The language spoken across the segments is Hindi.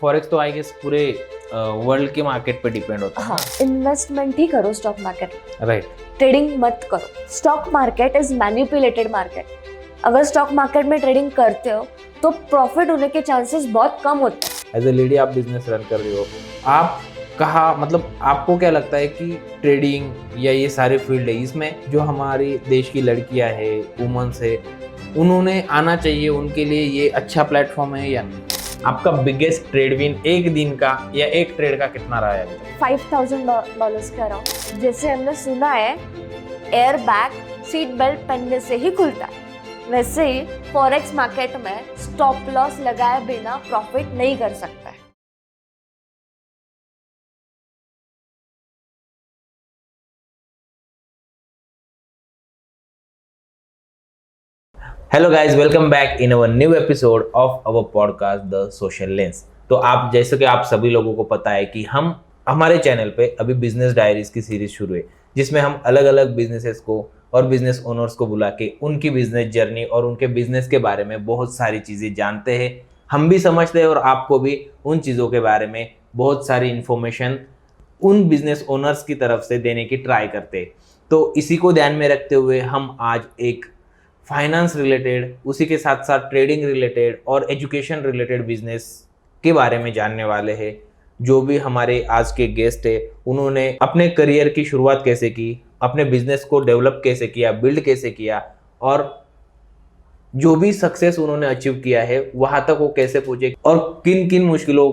फॉरेक्स तो आई गेस पूरे वर्ल्ड के मार्केट पे डिपेंड होता है। हाँ, इन्वेस्टमेंट ही करो स्टॉक मार्केट में, राइट। ट्रेडिंग मत करो। Stock market is manipulated market. अगर स्टॉक मार्केट में ट्रेडिंग करते हो तो प्रॉफिट होने के चांसेस बहुत कम होते हैं। एज ए लेडी आप बिजनेस रन कर रही हो, आप कहा मतलब आपको क्या लगता है कि ट्रेडिंग या ये सारे फील्ड है, इसमें जो हमारी देश की लड़कियां है, वुमेन्स है, उन्होंने आना चाहिए, उनके लिए ये अच्छा प्लेटफॉर्म है या नहीं? आपका बिगेस्ट ट्रेड विन एक दिन का या एक ट्रेड का कितना रहा है? $5,000 का अराउंड। जैसे हमने सुना है एयर बैग सीट बेल्ट पहनने से ही खुलता है, वैसे ही फॉरेक्स मार्केट में स्टॉप लॉस लगाए बिना प्रॉफिट नहीं कर सकता है। Hello guys, welcome back in our new episode of our podcast the social lens. तो आप जैसे कि आप सभी लोगों को पता है कि हम हमारे चैनल पे अभी बिजनेस डायरीज की सीरीज शुरू है, जिसमें हम अलग अलग बिजनेसेस को और बिजनेस ओनर्स को बुला के उनकी बिजनेस जर्नी और उनके बिजनेस के बारे में बहुत सारी चीज़ें जानते हैं, हम भी समझते हैं और आपको भी उन चीज़ों के बारे में बहुत सारी इन्फॉर्मेशन उन बिजनेस ओनर्स की तरफ से देने की ट्राई करते हैं। तो इसी को ध्यान में रखते हुए हम आज एक फाइनेंस रिलेटेड, उसी के साथ साथ ट्रेडिंग रिलेटेड और एजुकेशन रिलेटेड बिजनेस के बारे में जानने वाले हैं। जो भी हमारे आज के गेस्ट है, उन्होंने अपने करियर की शुरुआत कैसे की, अपने बिजनेस को डेवलप कैसे किया, बिल्ड कैसे किया, और जो भी सक्सेस उन्होंने अचीव किया है वहां तक वो कैसे पहुंचे, और किन किन मुश्किलों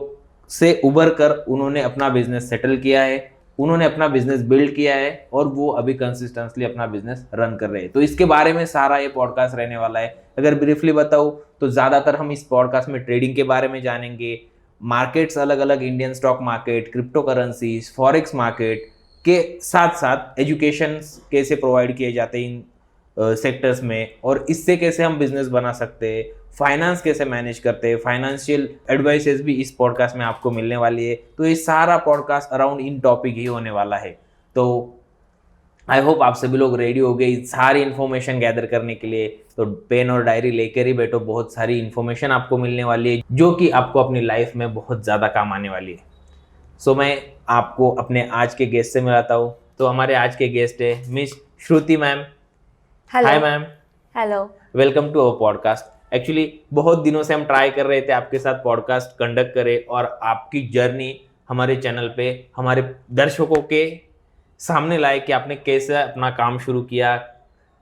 से उबर कर उन्होंने अपना बिजनेस सेटल किया है, उन्होंने अपना बिजनेस बिल्ड किया है और वो अभी कंसिस्टेंटली अपना बिजनेस रन कर रहे हैं। तो इसके बारे में सारा ये पॉडकास्ट रहने वाला है। अगर ब्रीफली बताऊं तो ज़्यादातर हम इस पॉडकास्ट में ट्रेडिंग के बारे में जानेंगे, मार्केट्स अलग अलग, Indian stock market, crypto currencies, forex market के साथ साथ एजुकेशन कैसे प्रोवाइड किए जाते हैं इन सेक्टर्स में, और इससे कैसे हम बिजनेस बना सकते हैं, फाइनेंस कैसे मैनेज करते हैं, फाइनेंशियल एडवाइसेस भी इस पॉडकास्ट में आपको मिलने वाली है। तो ये सारा पॉडकास्ट अराउंड इन टॉपिक ही होने वाला है। तो आई होप आप सभी लोग रेडी हो गए सारी इन्फॉर्मेशन गैदर करने के लिए। तो पेन और डायरी लेकर ही बैठो, बहुत सारी इन्फॉर्मेशन आपको मिलने वाली है जो कि आपको अपनी लाइफ में बहुत ज़्यादा काम आने वाली है। सो मैं आपको अपने आज के गेस्ट से मिलाता हूँ। तो हमारे आज के गेस्ट है miss Shruti ma'am. Hi ma'am. Hello, welcome to our podcast. Actually बहुत दिनों से हम ट्राई कर रहे थे आपके साथ पॉडकास्ट कंडक्ट करें और आपकी जर्नी हमारे चैनल पे हमारे दर्शकों के सामने लाए कि आपने कैसे अपना काम शुरू किया,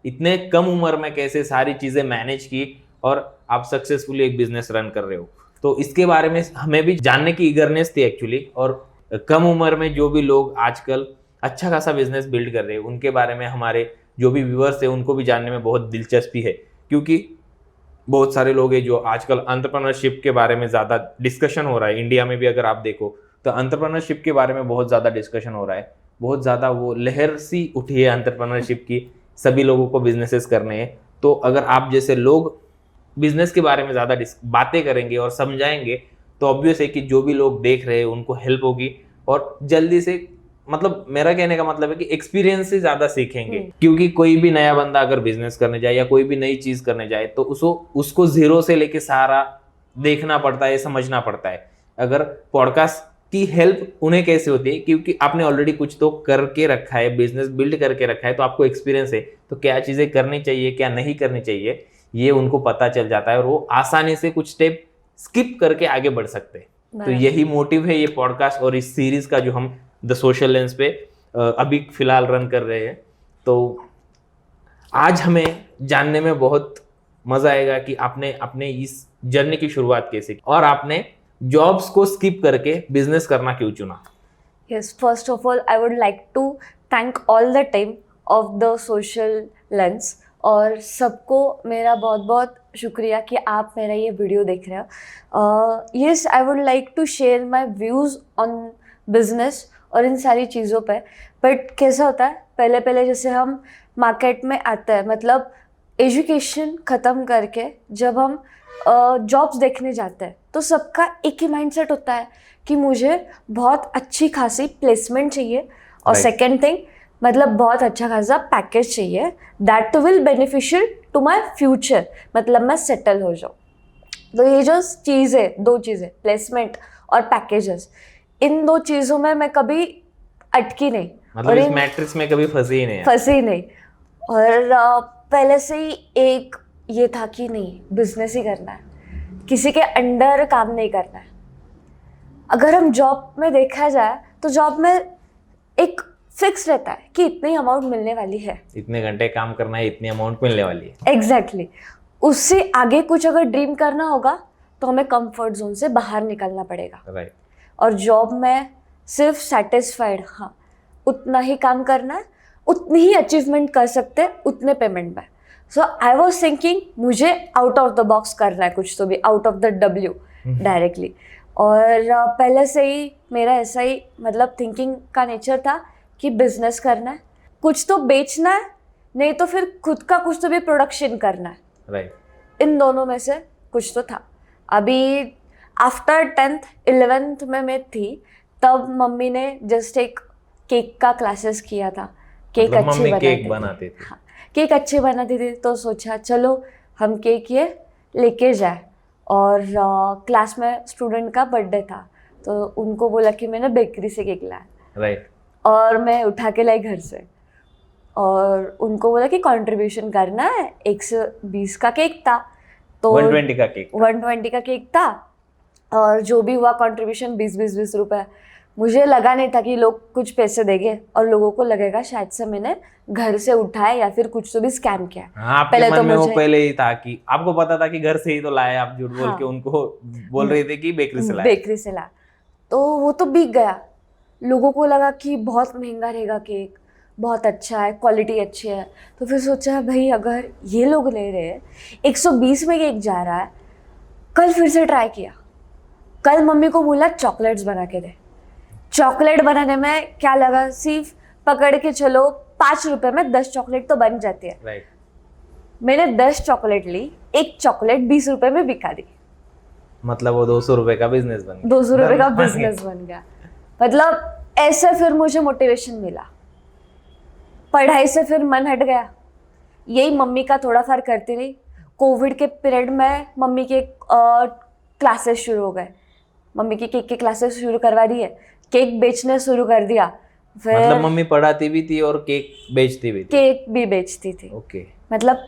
इतने कम उम्र में कैसे सारी चीज़ें मैनेज की और आप सक्सेसफुली एक बिजनेस रन कर रहे हो। तो इसके बारे में हमें भी जानने की ईगरनेस थी एक्चुअली, और कम उम्र में जो भी लोग आजकल अच्छा खासा बिजनेस बिल्ड कर रहे हैं उनके बारे में हमारे जो भी व्यूअर्स है उनको भी जानने में बहुत दिलचस्पी है, क्योंकि बहुत सारे लोग हैं जो आजकल एंटरप्रेन्योरशिप के बारे में ज़्यादा डिस्कशन हो रहा है। इंडिया में भी अगर आप देखो तो एंटरप्रेन्योरशिप के बारे में बहुत ज़्यादा डिस्कशन हो रहा है, बहुत ज़्यादा वो लहर सी उठी है एंटरप्रेन्योरशिप की, सभी लोगों को बिजनेसेस करने हैं। तो अगर आप जैसे लोग बिजनेस के बारे में ज़्यादा बातें करेंगे और समझाएंगे तो ऑब्वियस है कि जो भी लोग देख रहे हैं उनको हेल्प होगी और जल्दी से, मतलब मेरा कहने का मतलब है कि एक्सपीरियंस से ज्यादा सीखेंगे। क्योंकि कोई भी नया बंदा अगर बिजनेस करने जाए या कोई भी नई चीज करने जाए तो उसको जीरो से लेके सारा देखना पड़ता है, समझना पड़ता है। अगर पॉडकास्ट की हेल्प उन्हें कैसे होती है, क्योंकि आपने ऑलरेडी कुछ तो करके रखा है, बिजनेस बिल्ड करके रखा है, तो आपको एक्सपीरियंस है, तो क्या चीजें करनी चाहिए क्या नहीं करनी चाहिए ये उनको पता चल जाता है और वो आसानी से कुछ स्टेप स्किप करके आगे बढ़ सकते हैं। तो यही मोटिव है ये पॉडकास्ट और इस सीरीज का जो हम द सोशल लेंस पे अभी फिलहाल रन कर रहे हैं। तो आज हमें जानने में बहुत मजा आएगा कि आपने अपने इस जर्नी की शुरुआत कैसे की और आपने जॉब्स को स्किप करके बिजनेस करना क्यों चुना। Yes, first of all I would like to thank all the team of the social lens, और सबको मेरा बहुत बहुत शुक्रिया कि आप मेरा ये वीडियो देख रहे हो। Yes, I would like to share my views on business और इन सारी चीज़ों पे। बट कैसा होता है, पहले पहले जैसे हम मार्केट में आते हैं, मतलब एजुकेशन ख़त्म करके जब हम जॉब्स देखने जाते हैं तो सबका एक ही माइंडसेट होता है कि मुझे बहुत अच्छी खासी प्लेसमेंट चाहिए और सेकंड थिंग मतलब बहुत अच्छा खासा पैकेज चाहिए that will beneficial to my future, मतलब मैं सेटल हो जाऊँ। तो ये जो चीज़ है, दो चीज़ें, प्लेसमेंट और पैकेजेस, इन 2 चीज़ों में मैं कभी अटकी नहीं। मतलब और इस मैट्रिक्स में कभी फंसी ही नहीं है। फंसी नहीं। और पहले से ही एक ये था कि नहीं, बिजनेस ही करना है, किसी के अंडर काम नहीं करना है। अगर हम जॉब में देखा जाए तो जॉब में एक फिक्स रहता है कि इतनी अमाउंट मिलने वाली है, इतने घंटे काम करना है, इतनी अमाउंट मिलने वाली है। एग्जैक्टली उससे आगे कुछ अगर ड्रीम करना होगा तो हमें कंफर्ट जोन से बाहर निकलना पड़ेगा। राइट। और जॉब में सिर्फ सेटिस्फाइड, हाँ उतना ही काम करना है, उतनी ही अचीवमेंट कर सकते हैं उतने पेमेंट में। सो आई वॉज थिंकिंग मुझे आउट ऑफ द बॉक्स करना है, कुछ तो भी out of the W directly. और पहले से ही मेरा ऐसा ही मतलब थिंकिंग का नेचर था कि बिजनेस करना है, कुछ तो बेचना है, नहीं तो फिर खुद का कुछ तो भी प्रोडक्शन करना है। राइट। इन दोनों में से कुछ तो था। अभी आफ्टर 10th 11th में मैं थी तब मम्मी ने जस्ट एक केक का क्लासेस किया था। केक मतलब अच्छे मम्मी केक बनाते बनाती थी। हाँ, केक अच्छे बनाती थी तो सोचा चलो हम केक ये लेके जाए। और क्लास में स्टूडेंट का बर्थडे था तो उनको बोला कि मैंने बेकरी से केक लाया। राइट। और मैं उठा के लाई घर से, और उनको बोला कि कंट्रीब्यूशन करना है। 120 का केक था तो 120 का केक। 120 का केक था, और जो भी हुआ कंट्रीब्यूशन 20 रुपए। मुझे लगा नहीं था कि लोग कुछ पैसे देंगे, और लोगों को लगेगा शायद से मैंने घर से उठाया या फिर कुछ तो भी स्कैम किया। हाँ, आपके मन में वो पहले ही था कि आपको पता था कि घर से ही तो लाया, आप झूठ बोल के उनको बोल रहे थे कि बेकरी से लाया। बेकरी से लाया तो वो तो बिक गया। लोगों को लगा कि बहुत महंगा रहेगा केक, बहुत अच्छा है, क्वालिटी अच्छी है। तो फिर सोचा भाई अगर ये लोग ले रहे हैं, 120 में केक जा रहा है, कल फिर से ट्राई किया। कल मम्मी को बोला चॉकलेट्स बना के दे। चॉकलेट बनाने में क्या लगा, सिर्फ पकड़ के चलो 5 रुपए में 10 चॉकलेट तो बन जाती है। राइट। मैंने 10 चॉकलेट ली, एक चॉकलेट 20 रुपए में बिका दी। मतलब वो 200 रुपए का बिजनेस बन गया। 200 रुपए का बिजनेस बन गया। मतलब ऐसे फिर मुझे मोटिवेशन मिला, पढ़ाई से फिर मन हट गया। यही मम्मी का थोड़ा फार करती रही। कोविड के पीरियड में मम्मी के क्लासेस शुरू हो गए। मम्मी की केक के क्लासेस शुरू करवा दिए, केक बेचने शुरू कर दिया। फिर मतलब मम्मी पढ़ाती भी थी और केक बेचती भी थी। केक भी बेचती थी। ओके। मतलब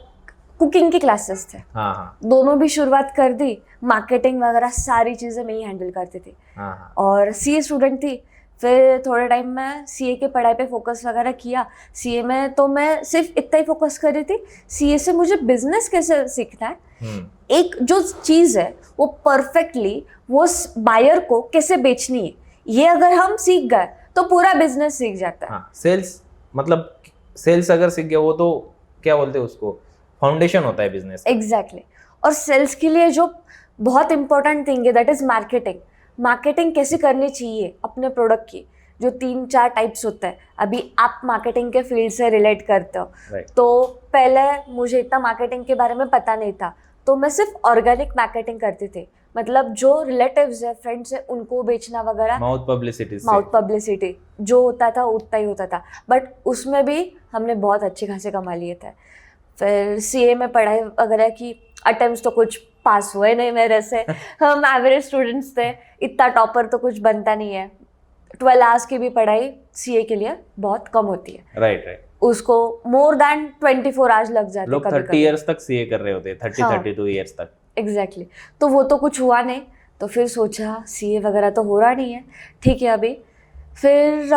कुकिंग के क्लासेस थे। हाँ हाँ दोनों भी शुरुआत कर दी। मार्केटिंग वगैरह सारी चीज़ें मैं ही हैंडल करती थी। हाँ। और सीए स्टूडेंट थी। फिर थोड़े टाइम में सीए के पढ़ाई पे फोकस वगैरह किया। सीए में तो मैं सिर्फ इतना ही फोकस कर रही थी, सीए से मुझे बिजनेस कैसे सीखना है, एक जो चीज़ है वो परफेक्टली वो बायर को कैसे बेचनी है, ये अगर हम सीख गए तो पूरा बिजनेस सीख जाता है। हाँ, सेल्स मतलब सेल्स अगर सीख गया वो तो क्या बोलते हैं उसको, फाउंडेशन होता है बिजनेस। एग्जैक्टली। और सेल्स के लिए जो बहुत इंपॉर्टेंट थिंग है दैट इज मार्केटिंग। मार्केटिंग कैसे करनी चाहिए अपने प्रोडक्ट की, जो 3-4 टाइप्स होते हैं। अभी आप मार्केटिंग के फील्ड से रिलेट करते हो। Right. तो पहले मुझे इतना मार्केटिंग के बारे में पता नहीं था, तो मैं सिर्फ ऑर्गेनिक मार्केटिंग करती थी। मतलब जो रिलेटिव्स है, फ्रेंड्स है, उनको बेचना वगैरह, माउथ पब्लिसिटी जो होता था उतना ही होता था। बट उसमें भी हमने बहुत अच्छे खासे कमा लिए थे। फिर सीए में पढ़ाई वगैरह की, अटेम्प्ट्स तो कुछ पास हुए नहीं मेरे से। हम एवरेज स्टूडेंट्स थे, इतना टॉपर तो कुछ बनता नहीं है। 12 आवर्स की भी पढ़ाई सीए के लिए बहुत कम होती है। राइट। उसको मोर देन 24 आवर्स लग जाते हैं। लोग 30 इयर्स तक सीए कर रहे होते हैं, 32 इयर्स तक। एग्जैक्टली। तो वो तो कुछ हुआ नहीं, तो फिर सोचा सीए वगैरह तो हो रहा नहीं है, ठीक है अभी। फिर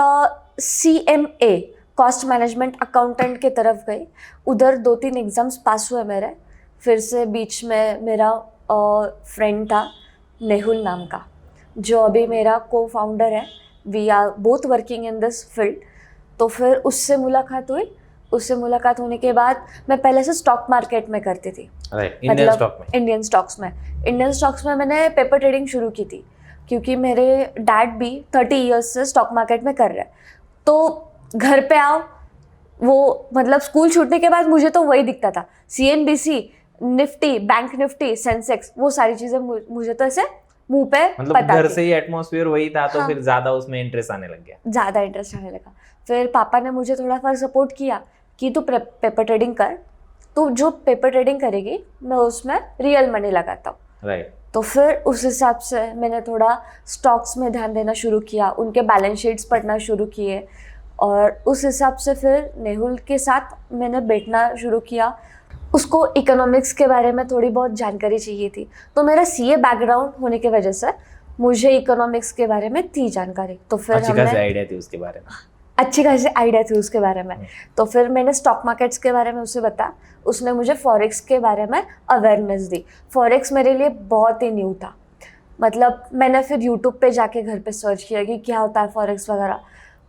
CMA कॉस्ट मैनेजमेंट अकाउंटेंट की तरफ गई। उधर 2-3 एग्ज़ाम्स पास हुए मेरे। फिर से बीच में मेरा फ्रेंड था नेहुल नाम का, जो अभी मेरा को फाउंडर है। We are both working in this field. तो फिर उससे मुलाकात हुई। उससे मुलाकात होने के बाद मैं पहले से स्टॉक मार्केट में करती थी। इंडियन स्टॉक्स में मैंने पेपर ट्रेडिंग शुरू की थी, क्योंकि मेरे डैड भी 30 इयर्स से स्टॉक मार्केट में कर रहे हैं। तो घर पे आओ, वो मतलब स्कूल छूटने के बाद मुझे तो वही दिखता था, CNBC, Nifty, bank Nifty, Sensex, वो सारी चीज़ें मुझे तो ऐसे मुंह पे मतलब पता घर थी। से ही एटमॉस्फेयर वही था, तो हाँ। फिर ज़्यादा उसमें इंटरेस्ट आने लग गया। ज़्यादा इंटरेस्ट आने लगा। फिर पापा ने मुझे थोड़ा सा सपोर्ट किया कि तू पेपर ट्रेडिंग कर, तू जो पेपर ट्रेडिंग करेगी मैं उसमें रियल मनी लगाता हूँ। राइट। तो फिर उस हिसाब से मैंने थोड़ा स्टॉक्स में ध्यान देना शुरू किया, उनके बैलेंस शीट्स पढ़ना शुरू किए, और उस हिसाब से फिर नेहुल के साथ मैंने बैठना शुरू किया। उसको इकोनॉमिक्स के बारे में थोड़ी बहुत जानकारी चाहिए थी, तो मेरा सीए बैकग्राउंड होने की वजह से मुझे इकोनॉमिक्स के बारे में थी जानकारी। तो फिर अच्छी खासी आइडिया थी उसके बारे में। अच्छी खासी आइडिया थी उसके बारे में। तो फिर मैंने स्टॉक मार्केट्स के बारे में उसे बताया, उसने मुझे फॉरेक्स के बारे में अवेयरनेस दी। फॉरेक्स मेरे लिए बहुत ही न्यू था, मतलब मैंने फिर यूट्यूब पे जाके घर पे सर्च किया कि क्या होता है फॉरेक्स वगैरह,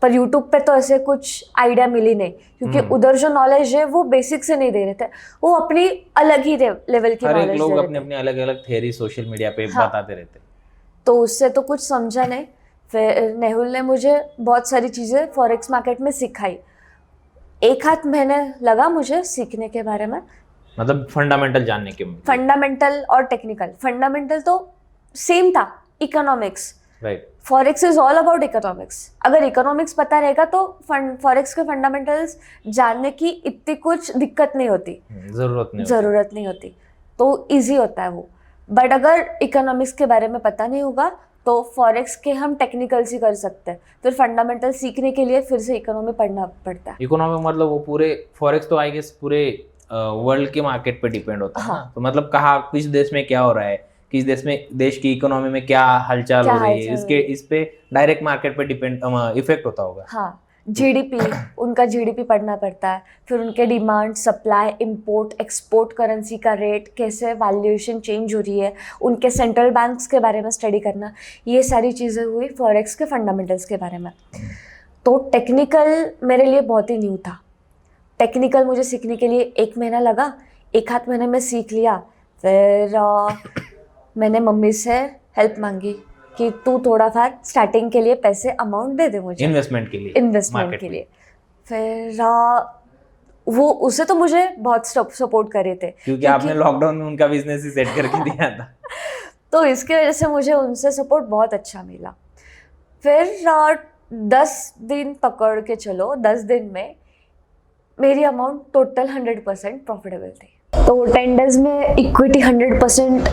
पर यूट्यूब पे तो ऐसे कुछ आइडिया मिली नहीं, क्योंकि उधर जो नॉलेज है वो बेसिक से नहीं दे रहे थे, वो अपनी अलग ही लेवल की हर एक नॉलेज लोग दे रहे अपने थे। अपने अलग अलग थ्योरी सोशल मीडिया पे हाँ। बताते रहते। तो उससे तो कुछ समझा नहीं। फिर नेहुल ने मुझे बहुत सारी चीज़ें फॉरेक्स मार्केट में सिखाई। 1 आध महीने लगा मुझे सीखने के बारे में, मतलब फंडामेंटल जानने के। फंडामेंटल और टेक्निकल। फंडामेंटल तो सेम था, economics. Right. Forex is all about economics. अगर इकोनॉमिक्स पता रहेगा तो फॉरेक्स के फंडामेंटल्स जानने की इतनी कुछ दिक्कत नहीं होती, ज़रूरत नहीं होती, तो इजी होता है वो। बट अगर इकोनॉमिक्स के बारे में पता नहीं होगा तो फॉरेक्स के हम टेक्निकल्स ही कर सकते हैं। फिर फंडामेंटल सीखने के लिए फिर से इकोनॉमी पढ़ना पड़ता है। इकोनॉमी मतलब वो पूरे फॉरेक्स तो आई गेस पूरे वर्ल्ड के मार्केट पे डिपेंड होता है हाँ। ना। तो मतलब कहाँ किस देश में क्या हो रहा है, किस देश की इकोनॉमी में क्या हलचल हो रही है, इसके इस पे डायरेक्ट मार्केट पे डिपेंड इफेक्ट होता होगा। हाँ, जीडीपी, उनका जीडीपी पढ़ना पड़ता है। फिर उनके demand, supply, import, export, currency का रेट, कैसे वैल्यूएशन चेंज हो रही है, उनके सेंट्रल बैंक्स के बारे में स्टडी करना, ये सारी चीज़ें हुई फॉरेक्स के फंडामेंटल्स के बारे में। तो टेक्निकल मेरे लिए बहुत ही न्यू था। टेक्निकल मुझे सीखने के लिए 1 महीना लगा, 1 आध महीने में सीख लिया। फिर मैंने मम्मी से हेल्प मांगी कि तू थोड़ा फार स्टार्टिंग के लिए पैसे अमाउंट दे दे मुझे, इन्वेस्टमेंट के लिए। फिर वो उसे तो मुझे बहुत सपोर्ट कर रहे थे, क्योंकि आपने लॉकडाउन में उनका बिजनेस ही सेट करके दिया था। तो इसकी वजह से मुझे उनसे सपोर्ट बहुत अच्छा मिला। फिर 10 दिन पकड़ के चलो, 10 दिन में मेरी अमाउंट टोटल 100% प्रॉफिटेबल थी। तो 10 डेज में इक्विटी 100%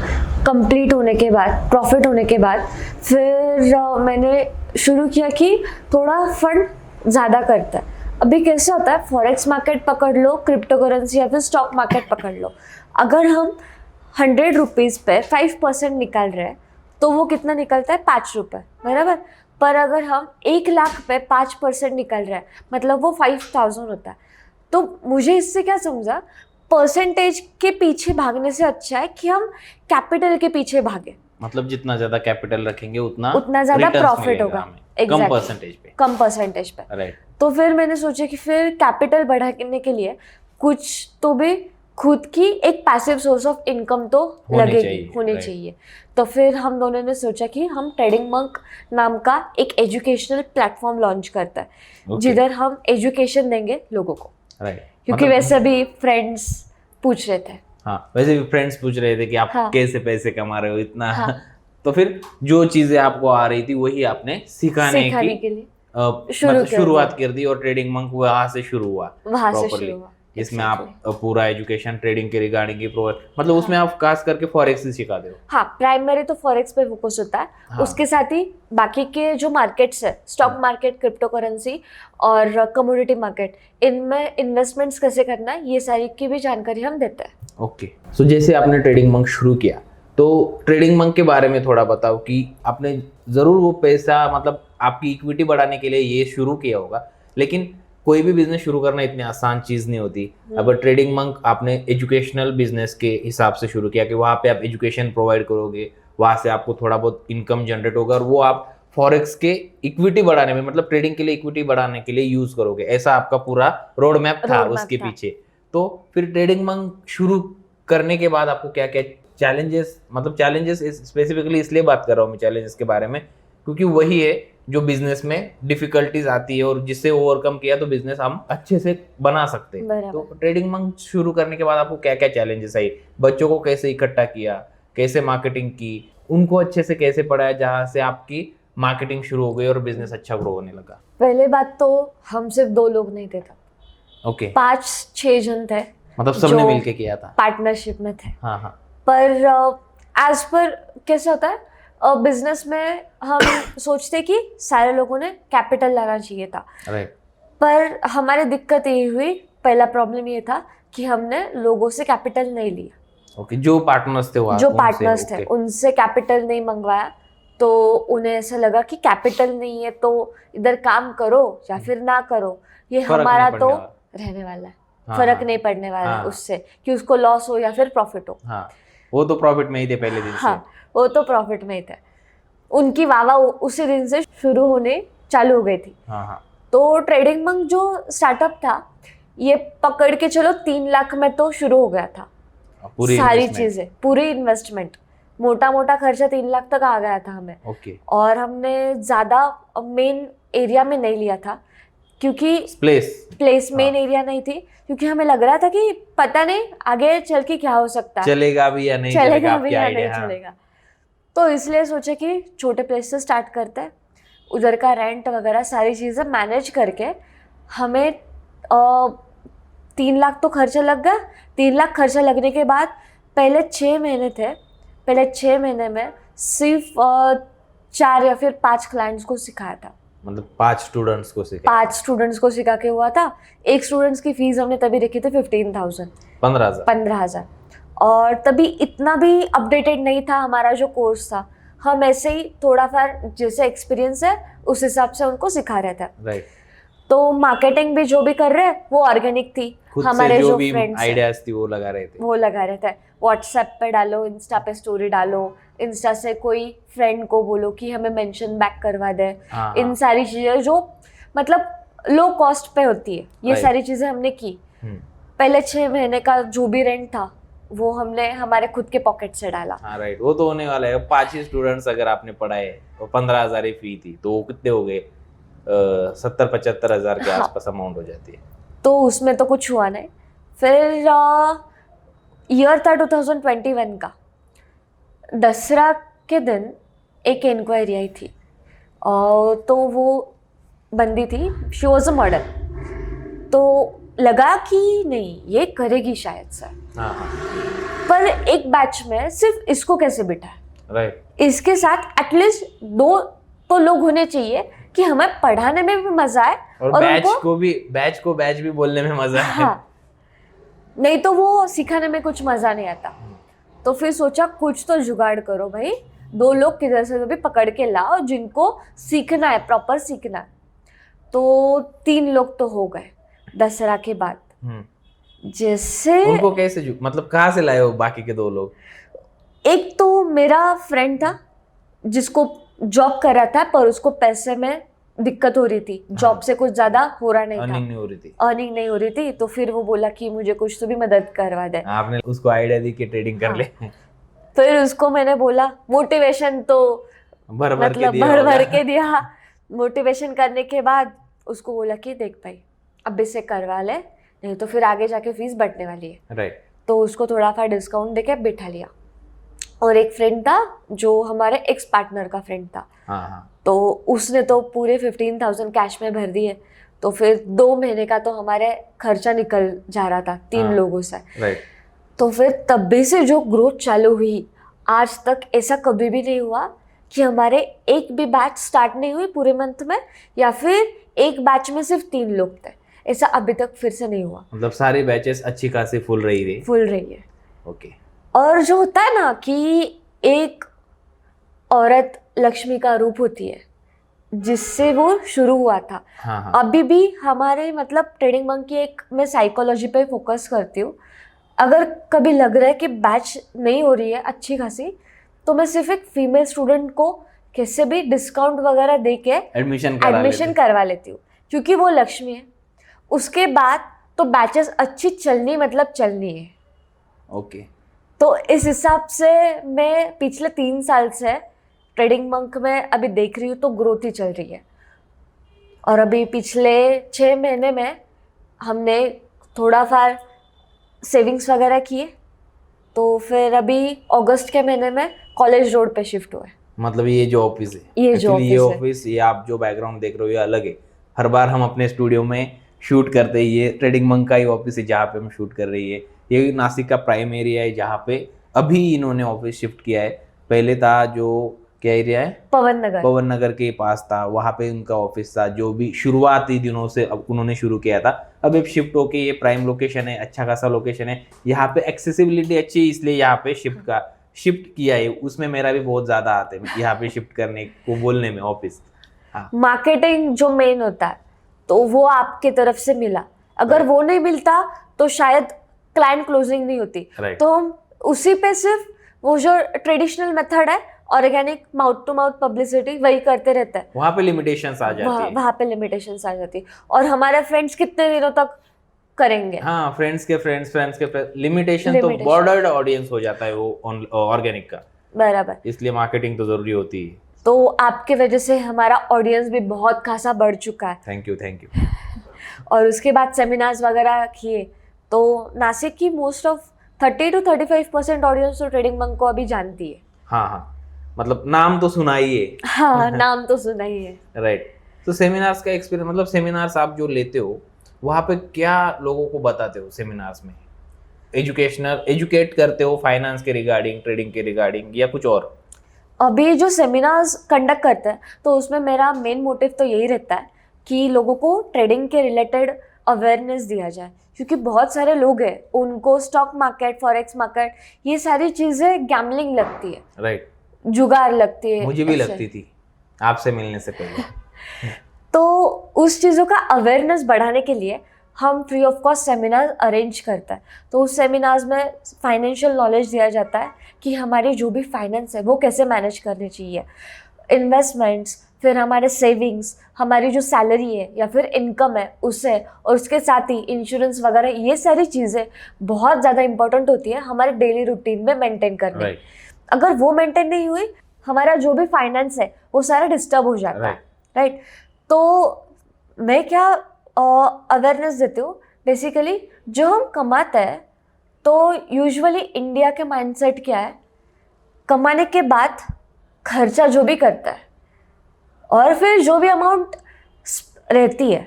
कंप्लीट होने के बाद, प्रॉफिट होने के बाद, फिर मैंने शुरू किया कि थोड़ा फंड ज़्यादा करता है। अभी कैसे होता है, फॉरेक्स मार्केट पकड़ लो, क्रिप्टो करेंसी या फिर स्टॉक मार्केट पकड़ लो, अगर हम 100 रुपीज़ पे 5% निकाल रहे हैं तो वो कितना निकलता है, 5 रुपये, बराबर। पर अगर हम 1 लाख पे 5% निकल रहे हैं मतलब वो 5000 होता है। तो मुझे इससे क्या समझा, परसेंटेज के पीछे भागने से अच्छा है कि हम कैपिटल के पीछे भागे। मतलब जितना ज्यादा कैपिटल रखेंगे उतना ज्यादा प्रॉफिट होगा। कम परसेंटेज पे। राइट। तो फिर मैंने सोचा कि फिर कैपिटल बढ़ाने के लिए कुछ तो भी खुद की एक पैसिव सोर्स ऑफ इनकम तो होनी चाहिए। तो फिर हम दोनों ने सोचा कि हम ट्रेडिंग मंक नाम का एक एजुकेशनल प्लेटफॉर्म लॉन्च करता है, जिधर हम एजुकेशन देंगे लोगों को। क्योंकि वैसे भी फ्रेंड्स पूछ रहे थे। हाँ, वैसे भी फ्रेंड्स पूछ रहे थे कि आप कैसे पैसे कमा रहे हो इतना। तो फिर जो चीजें आपको आ रही थी वही आपने सिखाने के लिए शुरुआत कर दी, और ट्रेडिंग मंक वहां से शुरू हुआ। जिसमें आप पूरा एजुकेशन ट्रेडिंग के रिगार्डिंग की प्रोवाइड, मतलब उसमें आप खास करके फॉरेक्स ही सिखाते हो। हाँ, प्राइमरी तो फॉरेक्स पे फोकस होता है। हाँ। उसके साथ ही बाकी के जो मार्केट्स है, स्टॉक मार्केट, क्रिप्टो करेंसी और कमोडिटी मार्केट, इनमें इन्वेस्टमेंट्स कैसे करना है, ये सारी की भी जानकारी हम देते हैं। ओके, सो जैसे आपने ट्रेडिंग मंक शुरू किया, तो ट्रेडिंग मंक के बारे में थोड़ा बताओ कि आपने जरूर वो पैसा, मतलब आपकी इक्विटी बढ़ाने के लिए ये शुरू किया होगा, लेकिन कोई भी बिजनेस शुरू करना इतनी आसान चीज नहीं होती। अब ट्रेडिंग मंक आपने एजुकेशनल बिजनेस के हिसाब से शुरू किया कि वहाँ पे आप एजुकेशन प्रोवाइड करोगे, वहाँ से आपको थोड़ा बहुत इनकम जनरेट होगा, और वो आप फॉरेक्स के इक्विटी बढ़ाने में, मतलब ट्रेडिंग के लिए इक्विटी बढ़ाने के लिए यूज करोगे। ऐसा आपका पूरा रोड मैप था उसके पीछे। तो फिर ट्रेडिंग मंक शुरू करने के बाद आपको क्या क्या चैलेंजेस, मतलब चैलेंजेस स्पेसिफिकली इसलिए बात कर रहा हूँ मैं चैलेंजेस के बारे में, क्योंकि वही है जो बिजनेस में डिफिकल्टीज आती है, और जिससे ओवरकम किया तो बिजनेस हम अच्छे से बना सकते हैं। तो ट्रेडिंग मंक शुरू करने के बाद आपको क्या क्या चैलेंजेस आई, बच्चों को कैसे इकट्ठा किया, कैसे मार्केटिंग की, उनको अच्छे से कैसे पढ़ाया, जहाँ से आपकी मार्केटिंग शुरू हो गई और बिजनेस अच्छा ग्रो होने लगा? पहले बात तो हम सिर्फ 2 लोग नहीं थे, ओके, 5-6 जन थे, मतलब सबने मिलके किया था, पार्टनरशिप में थे। हाँ हाँ। पर एज पर कैसे होता है बिजनेस में, हम सोचते कि सारे लोगों ने कैपिटल लाना चाहिए था, राइट। पर हमारी दिक्कत ये हुई, पहला प्रॉब्लम ये था कि हमने लोगों से कैपिटल नहीं लिया। ओके, जो पार्टनर्स थे वहाँ, जो उनसे, पार्टनर्स थे ओके। उनसे कैपिटल नहीं मंगवाया, तो उन्हें ऐसा लगा कि कैपिटल नहीं है तो इधर काम करो या फिर ना करो, ये फर्क नहीं हमारा पड़ने तो वाला। रहने वाला है, हाँ, फर्क हाँ, नहीं पड़ने वाला है हाँ। उससे कि उसको लॉस हो या फिर प्रॉफिट हो। हाँ, वो तो प्रॉफिट में ही थे पहले दिन से। हाँ, वो तो प्रॉफिट में ही थे, उनकी वावा उसी दिन से शुरू होने चालू हो गई थी। हाँ, हाँ। तो ट्रेडिंग मंक जो स्टार्टअप था, ये पकड़ के चलो 3 लाख में तो शुरू हो गया था, पूरी सारी investment। चीजें, पूरी इन्वेस्टमेंट, मोटा मोटा खर्चा 3 लाख तक आ गया था हमें। ओके। और हमने ज्यादा मेन एरिया में नहीं लिया था, क्योंकि प्लेस मेन हाँ। एरिया नहीं थी, क्योंकि हमें लग रहा था कि पता नहीं आगे चल के क्या हो सकता है, चलेगा भी या नहीं चलेगा, चलेगा भी आपकी या नहीं आइडिया। हाँ। चलेगा। तो इसलिए सोचे कि छोटे प्लेस से स्टार्ट करते हैं, उधर का रेंट वगैरह सारी चीज़ें मैनेज करके हमें 3 लाख तो खर्चा लग गया। 3 लाख खर्चा लगने के बाद पहले 6 महीने थे, पहले 6 महीने में सिर्फ 4 या फिर 5 क्लाइंट्स को सिखाया था, मतलब 5 स्टूडेंट्स को सिखाया। 5 स्टूडेंट्स को सिखा के हुआ था। एक स्टूडेंट्स की फीस हमने तभी रखी थी 15,000, 15,000। और तभी इतना भी अपडेटेड नहीं था हमारा जो कोर्स था, हम ऐसे ही थोड़ा सा जैसे एक्सपीरियंस है उस हिसाब से उनको सिखा रहे थे। राइट। तो मार्केटिंग भी जो भी कर रहे हैं वो ऑर्गेनिक थी, हमारे जो फ्रेंड्स आइडियाज थी वो लगा रहे थे, वो लगा रहे थे। व्हाट्सएप पे डालो, इंस्टा पे स्टोरी डालो, इंस्टा से कोई फ्रेंड को बोलो कि हमें मेंशन बैक करवा दे। हाँ, इन हाँ। सारी चीजें जो मतलब लो कॉस्ट पे होती है, ये Right. सारी चीजें हमने की। पहले 6 महीने का जो भी रेंट था वो हमने हमारे खुद के पॉकेट से डाला। हाँ, राइट। वो तो होने वाला है, 5 ही स्टूडेंट्स अगर आपने पढ़ाए और 15,000 ही फी थी, तो वो कितने हो गए, 70-75 हजार के हाँ। आसपास अमाउंट हो जाती है। तो उसमें तो कुछ हुआ नहीं। फिर ईयर था 2021 का, दसरा के दिन एक इंक्वायरी आई थी, तो वो बंदी थी, शी वॉज अ मॉडल, तो लगा कि नहीं ये करेगी शायद से, हाँ, हाँ। पर एक बैच में सिर्फ इसको कैसे बिठा है, राइट। इसके साथ एटलीस्ट 2 तो लोग होने चाहिए कि हमें पढ़ाने में भी मजा आए और बैच उनको, को बैच भी बोलने में मजा है। हाँ, नहीं तो वो सिखाने में कुछ मजा नहीं आता। तो फिर सोचा कुछ तो जुगाड़ करो भाई, 2 लोग किधर से भी पकड़ के लाओ जिनको सीखना है, प्रॉपर सीखना है। तो 3 लोग तो हो गए दसरा के बाद। जैसे उनको कैसे मतलब कहाँ से लाए हो बाकी के 2 लोग? एक तो मेरा फ्रेंड था जिसको जॉब कर रहा था, पर उसको पैसे में दिक्कत हो रही थी, जॉब से कुछ ज्यादा हो रहा नहीं था, अर्निंग नहीं हो रही थी, अर्निंग नहीं हो रही थी। तो फिर वो बोला कि मुझे कुछ तो भी मदद करवा दे। आपने उसको आइडिया दी कि ट्रेडिंग कर ले। फिर उसको मैंने बोला, मोटिवेशन तो भर मतलब भर के दिया। मोटिवेशन करने के बाद उसको बोला कि देख भाई अब इससे करवा ले, नहीं तो फिर आगे जाके फीस बढ़ने वाली है। राइट। तो उसको थोड़ा सा डिस्काउंट देके बिठा लिया। और एक फ्रेंड था जो हमारे एक्स पार्टनर का फ्रेंड था, हाँ, हाँ। तो उसने तो पूरे 15,000 कैश में भर दिए। तो फिर 2 महीने का तो हमारे खर्चा निकल जा रहा था 3 लोगों से। राइट। तो फिर तभी से जो ग्रोथ चालू हुई, आज तक ऐसा कभी भी नहीं हुआ कि हमारे एक भी बैच स्टार्ट नहीं हुई पूरे मंथ में, या फिर एक बैच में सिर्फ 3 लोग थे, ऐसा अभी तक फिर से नहीं हुआ। मतलब सारे बैचेस अच्छी खासी फुल रही है। ओके। और जो होता है ना कि एक औरत लक्ष्मी का रूप होती है, जिससे वो शुरू हुआ था। हाँ, हाँ। अभी भी हमारे मतलब ट्रेडिंग मंक की एक मैं साइकोलॉजी पे फोकस करती हूँ। अगर कभी लग रहा है कि बैच नहीं हो रही है अच्छी खासी, तो मैं सिर्फ एक फीमेल स्टूडेंट को कैसे भी डिस्काउंट वगैरह दे के एडमिशन करवा लेती हूँ, क्योंकि वो लक्ष्मी है। उसके बाद तो बैचेस अच्छी चलनी मतलब चलनी है। ओके। तो इस हिसाब से मैं पिछले 3 साल से ट्रेडिंग मंक में अभी देख रही हूँ तो ग्रोथ ही चल रही है। और अभी पिछले 6 महीने में हमने थोड़ा सा सेविंग्स वगैरह किए, तो फिर अभी अगस्त के महीने में कॉलेज रोड पे शिफ्ट हुए। मतलब ये जो ऑफिस है, ये ऑफिस, ये आप जो बैकग्राउंड देख रहे हो ये अलग है। हर बार हम अपने स्टूडियो में शूट करते हैं, ये ट्रेडिंग मंक का ही ऑफिस है जहाँ पे हम शूट कर रही है। ये नासिक का प्राइम एरिया है जहाँ पे अभी इन्होंने ऑफिस शिफ्ट किया है। पहले था जो क्या एरिया है, पवन नगर के पास था, वहाँ पे उनका ऑफिस था, जो भी शुरुआती दिनों से अब उन्होंने शुरू किया था। अब शिफ्ट होके ये प्राइम लोकेशन है, अच्छा खासा लोकेशन है, यहाँ पे एक्सेसिबिलिटी अच्छी है, इसलिए यहाँ पे शिफ्ट किया है। उसमें मेरा भी बहुत ज्यादा आता है यहाँ पे शिफ्ट करने को बोलने में ऑफिस। हाँ, मार्केटिंग जो मेन होता है तो वो आपके तरफ से मिला, अगर वो नहीं मिलता तो शायद क्लाइंट क्लोजिंग नहीं होती। तो हम उसी पे सिर्फ वो जो ट्रेडिशनल मेथड है organic mouth to mouth publicity वही करते रहते हैं, वहाँ पे लिमिटेशंस आ जाती है। वहाँ पे लिमिटेशंस आ जाती है। और हमारे फ्रेंड्स कितने दिनों तक करेंगे? हाँ, फ्रेंड्स के लिमिटेशन तो बॉर्डर्ड ऑडियंस हो जाता है वो ऑर्गेनिक का, बराबर, इसलिए मार्केटिंग तो जरूरी होती है। तो आपके वजह से हमारा ऑडियंस भी बहुत खासा बढ़ चुका है। Thank you. और उसके बाद सेमिनार्स वगैरह किए तो नासिक की मोस्ट ऑफ 30 to 35% ऑडियंस तो ट्रेडिंग मंक को अभी जानती है। हाँ, मतलब नाम तो सुना ही है। हाँ, नाम तो सुना ही है। राइट। तो सेमिनार्स का एक्सपीरियंस, मतलब सेमिनार्स आप जो लेते हो वहाँ पे क्या लोगों को बताते हो सेमिनार्स में? एजुकेट करते हो फाइनेंस के रिगार्डिंग, ट्रेडिंग के रिगार्डिंग, या कुछ और? अभी जो सेमिनार्स कंडक्ट करते हैं तो उसमें मेरा मेन मोटिव तो यही रहता है कि लोगों को ट्रेडिंग के रिलेटेड अवेयरनेस दिया जाए, क्योंकि बहुत सारे लोग हैं उनको स्टॉक मार्केट, फॉरेक्स मार्केट, ये सारी चीज़ें गैम्बलिंग लगती है। राइट, जुगाड़ लगती है। मुझे भी लगती थी आपसे मिलने से पहले। तो उस चीज़ों का अवेयरनेस बढ़ाने के लिए हम free of cost seminar arrange करते हैं। तो उस सेमिनार्स में फाइनेंशियल नॉलेज दिया जाता है कि हमारी जो भी फाइनेंस है वो कैसे मैनेज करनी चाहिए, इन्वेस्टमेंट्स, फिर हमारे सेविंग्स, हमारी जो सैलरी है या फिर इनकम है उससे, और उसके साथ ही इंश्योरेंस वगैरह, ये सारी चीज़ें बहुत ज़्यादा इंपॉर्टेंट होती है हमारे डेली रूटीन में मेंटेन करने। अगर वो मेंटेन नहीं हुई, हमारा जो भी फाइनेंस है वो सारा डिस्टर्ब हो जाता है। राइट। तो मैं क्या अवेयरनेस देती हूँ, बेसिकली जो हम कमाते हैं तो यूजुअली इंडिया के माइंडसेट क्या है, कमाने के बाद खर्चा जो भी करता है और फिर जो भी अमाउंट रहती है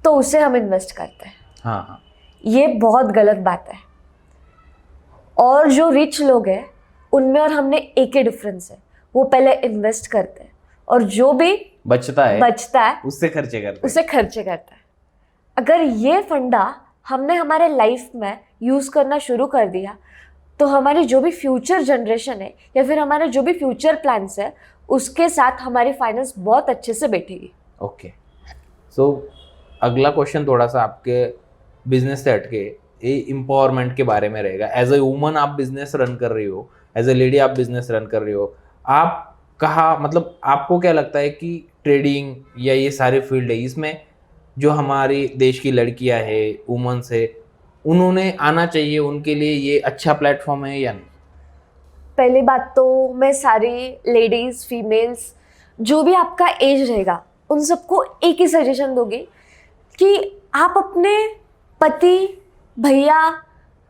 तो उसे हम इन्वेस्ट करते हैं। हाँ, ये बहुत गलत बात है। और जो रिच लोग हैं उनमें और हमने एक ही डिफरेंस है, वो पहले इन्वेस्ट करते हैं और जो भी बचता है उससे खर्चे करते हैं। अगर ये फंडा हमने हमारे लाइफ में यूज़ करना शुरू कर दिया तो हमारी जो भी फ्यूचर जनरेशन है या फिर हमारे जो भी फ्यूचर प्लान्स है उसके साथ हमारी फाइनेंस बहुत अच्छे से बैठेगी। ओके, सो अगला क्वेश्चन थोड़ा सा आपके बिजनेस से हटके ये एम्पावरमेंट के बारे में रहेगा। एज ए वुमन आप बिजनेस रन कर रही हो, एज ए लेडी आप बिजनेस रन कर रही हो, आप कहाँ, मतलब आपको क्या लगता है कि ट्रेडिंग या ये सारे फील्ड है, इसमें जो हमारी देश की लड़कियां है, वुमेन्स है, उन्होंने आना चाहिए, उनके लिए ये अच्छा प्लेटफॉर्म है या नहीं? पहली बात तो मैं सारी लेडीज़, फीमेल्स, जो भी आपका एज रहेगा उन सबको एक ही सजेशन दूंगी कि आप अपने पति, भैया,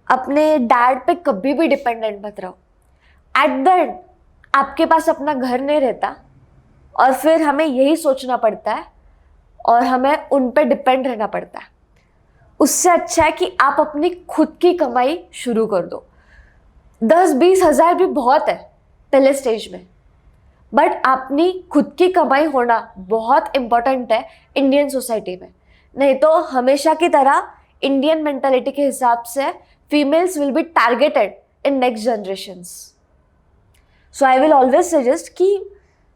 अपने डैड पे कभी भी डिपेंडेंट मत रहो। एट द एंड आपके पास अपना घर नहीं रहता और फिर हमें यही सोचना पड़ता है और हमें उन पे डिपेंड रहना पड़ता है। उससे अच्छा है कि आप अपनी खुद की कमाई शुरू कर दो। 10-20 हज़ार भी बहुत है पहले स्टेज में, बट अपनी खुद की कमाई होना बहुत इम्पोर्टेंट है इंडियन सोसाइटी में। नहीं तो हमेशा की तरह इंडियन मेंटालिटी के हिसाब से females will be targeted in next generations. So I will always suggest कि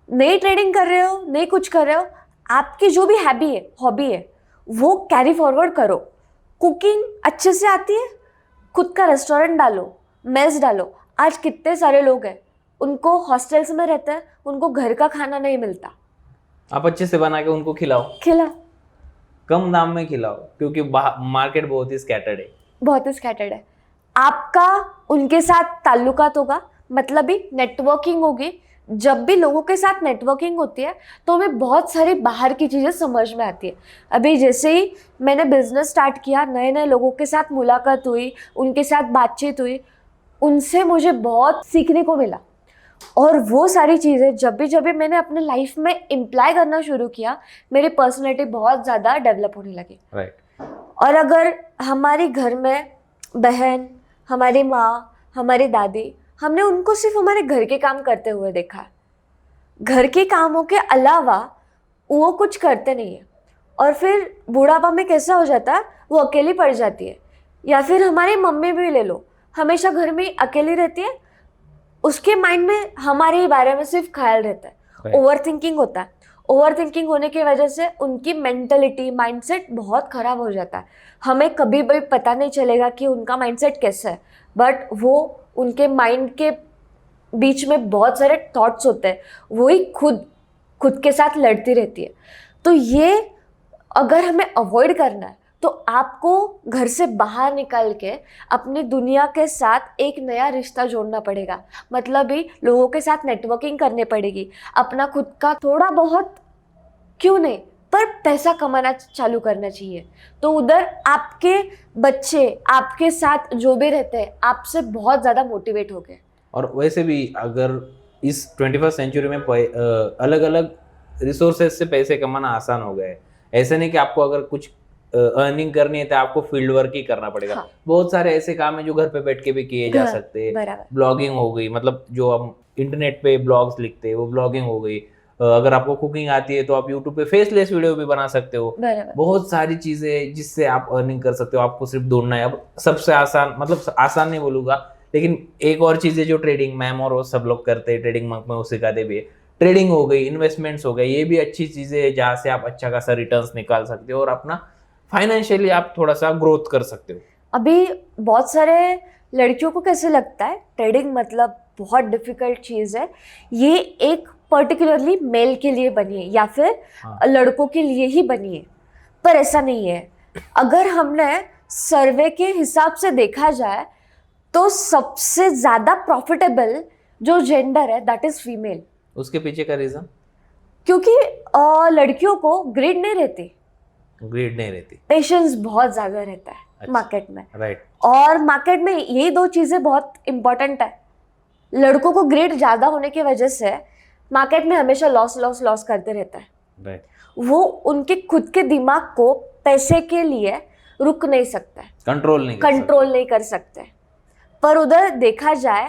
नई ट्रेडिंग कर रहे हो, नई कुछ कर रहे हो, आपकी जो भी हॉबी है वो कैरी फॉरवर्ड करो। कुकिंग अच्छे से आती है, खुद का रेस्टोरेंट डालो, मेस डालो। आज कितने सारे लोग हैं उनको हॉस्टल्स में रहते हैं, उनको घर का खाना नहीं मिलता। आप अच्छे से बना के उनको खिलाओ, कम दाम में खिलाओ, क्योंकि मार्केट बहुत ही स्कैटर्ड है। आपका उनके साथ ताल्लुकात होगा, मतलब भी नेटवर्किंग होगी। जब भी लोगों के साथ नेटवर्किंग होती है तो हमें बहुत सारी बाहर की चीज़ें समझ में आती है। अभी जैसे ही मैंने बिजनेस स्टार्ट किया, नए नए लोगों के साथ मुलाकात हुई, उनके साथ बातचीत हुई, उनसे मुझे बहुत सीखने को मिला। और वो सारी चीज़ें जब भी मैंने अपने लाइफ में इम्प्लाई करना शुरू किया, मेरी पर्सनैलिटी बहुत ज़्यादा डेवलप होने लगी। और अगर हमारी घर में बहन, हमारी माँ, हमारी दादी हमने उनको सिर्फ हमारे घर के काम करते हुए देखा है। घर के कामों के अलावा वो कुछ करते नहीं है, और फिर बुढ़ापा में कैसा हो जाता है, वो अकेली पड़ जाती है। या फिर हमारी मम्मी भी ले लो, हमेशा घर में अकेली रहती है, उसके माइंड में हमारे ही बारे में सिर्फ ख्याल रहता है, Right. ओवर थिंकिंग होता है। ओवर थिंकिंग होने की वजह से उनकी मेंटलिटी, माइंडसेट बहुत खराब हो जाता है। हमें कभी भी पता नहीं चलेगा कि उनका माइंडसेट कैसा है, बट वो उनके माइंड के बीच में बहुत सारे थॉट्स होते हैं, वही खुद के साथ लड़ती रहती है। तो ये अगर हमें अवॉइड करना है तो आपको घर से बाहर निकल के अपनी दुनिया के साथ एक नया रिश्ता जोड़ना पड़ेगा। मतलब ही लोगों के साथ नेटवर्किंग करनी पड़ेगी, अपना खुद का थोड़ा बहुत क्यों नहीं पर पैसा कमाना चालू करना चाहिए। तो उधर आपके बच्चे आपके साथ जो भी रहते हैं आपसे बहुत ज़्यादा मोटिवेट हो गए। और वैसे भी अगर इस 21st सेंचुरी में अलग अलग रिसोर्सेज से पैसे कमाना आसान हो गया है। ऐसे नहीं कि आपको अगर कुछ अर्निंग करनी है तो आपको फील्ड वर्क ही करना पड़ेगा। हाँ। बहुत सारे ऐसे काम है जो घर पे बैठ के भी किए जा सकते हैं। बराबर। ब्लॉगिंग हो गई, मतलब जो हम इंटरनेट पे ब्लॉग्स लिखते हैं वो ब्लॉगिंग हो गई। अगर आपको कुकिंग आती है तो आप यूट्यूब पे फेसलेस वीडियो भी बना सकते हो। बराबर। बहुत सारी चीजें जिससे आप अर्निंग कर सकते हो। आपको सिर्फ ढूंढना है। अब सबसे आसान, मतलब आसान नहीं बोलूंगा, लेकिन एक और चीज है जो ट्रेडिंग मैम और वो सब लोग करते हैं, ट्रेडिंग मंक में वो सिखाते भी है। ट्रेडिंग हो गई, इन्वेस्टमेंट्स हो गए, ये भी अच्छी चीजें है जहाँ से आप अच्छा खासा रिटर्न्स निकाल सकते हो और अपना फाइनेंशियली आप थोड़ा सा ग्रोथ कर सकते हो। अभी बहुत सारे लड़कियों को कैसे लगता है ट्रेडिंग मतलब बहुत डिफिकल्ट चीज़ है, ये एक पर्टिकुलरली मेल के लिए बनी है या फिर लड़कों के लिए ही बनी है, पर ऐसा नहीं है। अगर हमने सर्वे के हिसाब से देखा जाए तो सबसे ज़्यादा प्रॉफिटेबल जो जेंडर है दैट इज़ फीमेल। उसके पीछे का रीजन? क्योंकि लड़कियों को ग्रिड नहीं रहती, ग्रीड नहीं रहती, पेशेंस बहुत ज़्यादा रहता है। अच्छा। मार्केट में, राइट। और मार्केट में ये दो चीज़ें बहुत इंपॉर्टेंट है। लड़कों को ग्रेड ज़्यादा होने की वजह से मार्केट में हमेशा लॉस लॉस लॉस करते रहता है। राइट। वो उनके खुद के दिमाग को पैसे के लिए रुक नहीं सकता है, कंट्रोल नहीं कर सकते। पर उधर देखा जाए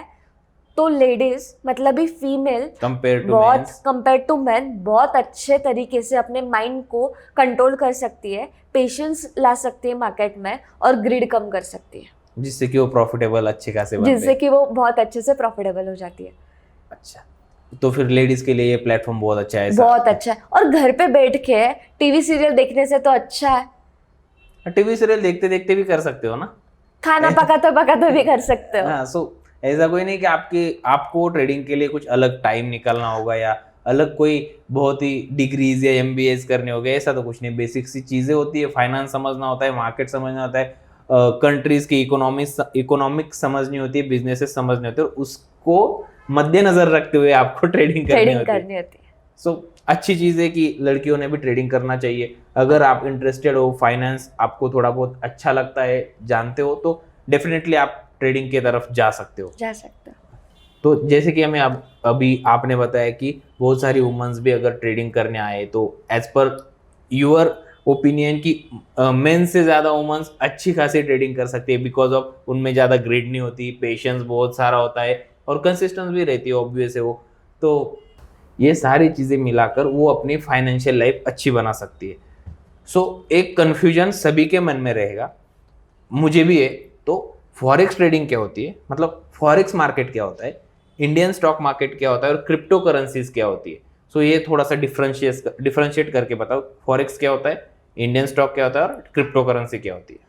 तो लेडीज मतलब ही फीमेल कंपेयर टू मैन बहुत अच्छे तरीके से अपने माइंड को कंट्रोल कर सकती है, पेशेंस ला सकती है मार्केट में और ग्रिड कम कर सकती है, जिससे कि वो प्रॉफिटेबल अच्छे खासे बनते हैं, जिससे कि वो बहुत अच्छे से प्रॉफिटेबल हो जाती है। अच्छा, तो फिर लेडीज के लिए ये प्लेटफॉर्म बहुत अच्छा है। बहुत अच्छा है, और घर पे बैठ के टीवी सीरियल देखने से तो अच्छा है। टीवी सीरियल देखते देखते भी कर सकते हो ना, खाना पकाते भी कर सकते हो। हाँ, सो ऐसा कोई नहीं कि आपको ट्रेडिंग के लिए कुछ अलग टाइम निकालना होगा या अलग कोई बहुत ही डिग्रीज या MBAs करने होंगे, ऐसा तो कुछ नहीं। बेसिक सी चीजें होती है, फाइनेंस समझना होता है, मार्केट समझना होता है, कंट्रीज की इकोनॉमिक समझनी होती है, बिजनेसेस समझने होते हैं, और उसको मद्देनजर रखते हुए आपको ट्रेडिंग करनी होती है। सो अच्छी चीज़ है कि लड़कियों ने भी ट्रेडिंग करना चाहिए। अगर आप इंटरेस्टेड हो, फाइनेंस आपको थोड़ा बहुत अच्छा लगता है, जानते हो, तो डेफिनेटली आप ट्रेडिंग की तरफ जा सकते हो। तो जैसे कि हमें अभी आपने बताया कि बहुत सारी वुमेन्स भी अगर ट्रेडिंग करने आए तो एज पर यूर ओपिनियन की मेन से ज़्यादा वुमेन्स अच्छी खासी ट्रेडिंग कर सकती है, बिकॉज ऑफ उनमें ज़्यादा ग्रिड नहीं होती, पेशेंस बहुत सारा होता है और कंसिस्टेंस भी रहती है, ऑब्वियस है वो। तो ये सारी चीज़ें मिलाकर वो अपनी फाइनेंशियल लाइफ अच्छी बना सकती है। सो एक कन्फ्यूजन सभी के मन में रहेगा, मुझे भी है। तो फॉरेक्स ट्रेडिंग क्या होती है, मतलब फॉरेक्स मार्केट क्या होता है, इंडियन स्टॉक मार्केट क्या होता है और क्रिप्टो करेंसीज क्या होती है। सो ये थोड़ा सा डिफरेंशिएट करके बताओ, फॉरेक्स क्या होता है, इंडियन स्टॉक क्या होता है और क्रिप्टो करेंसी क्या होती है।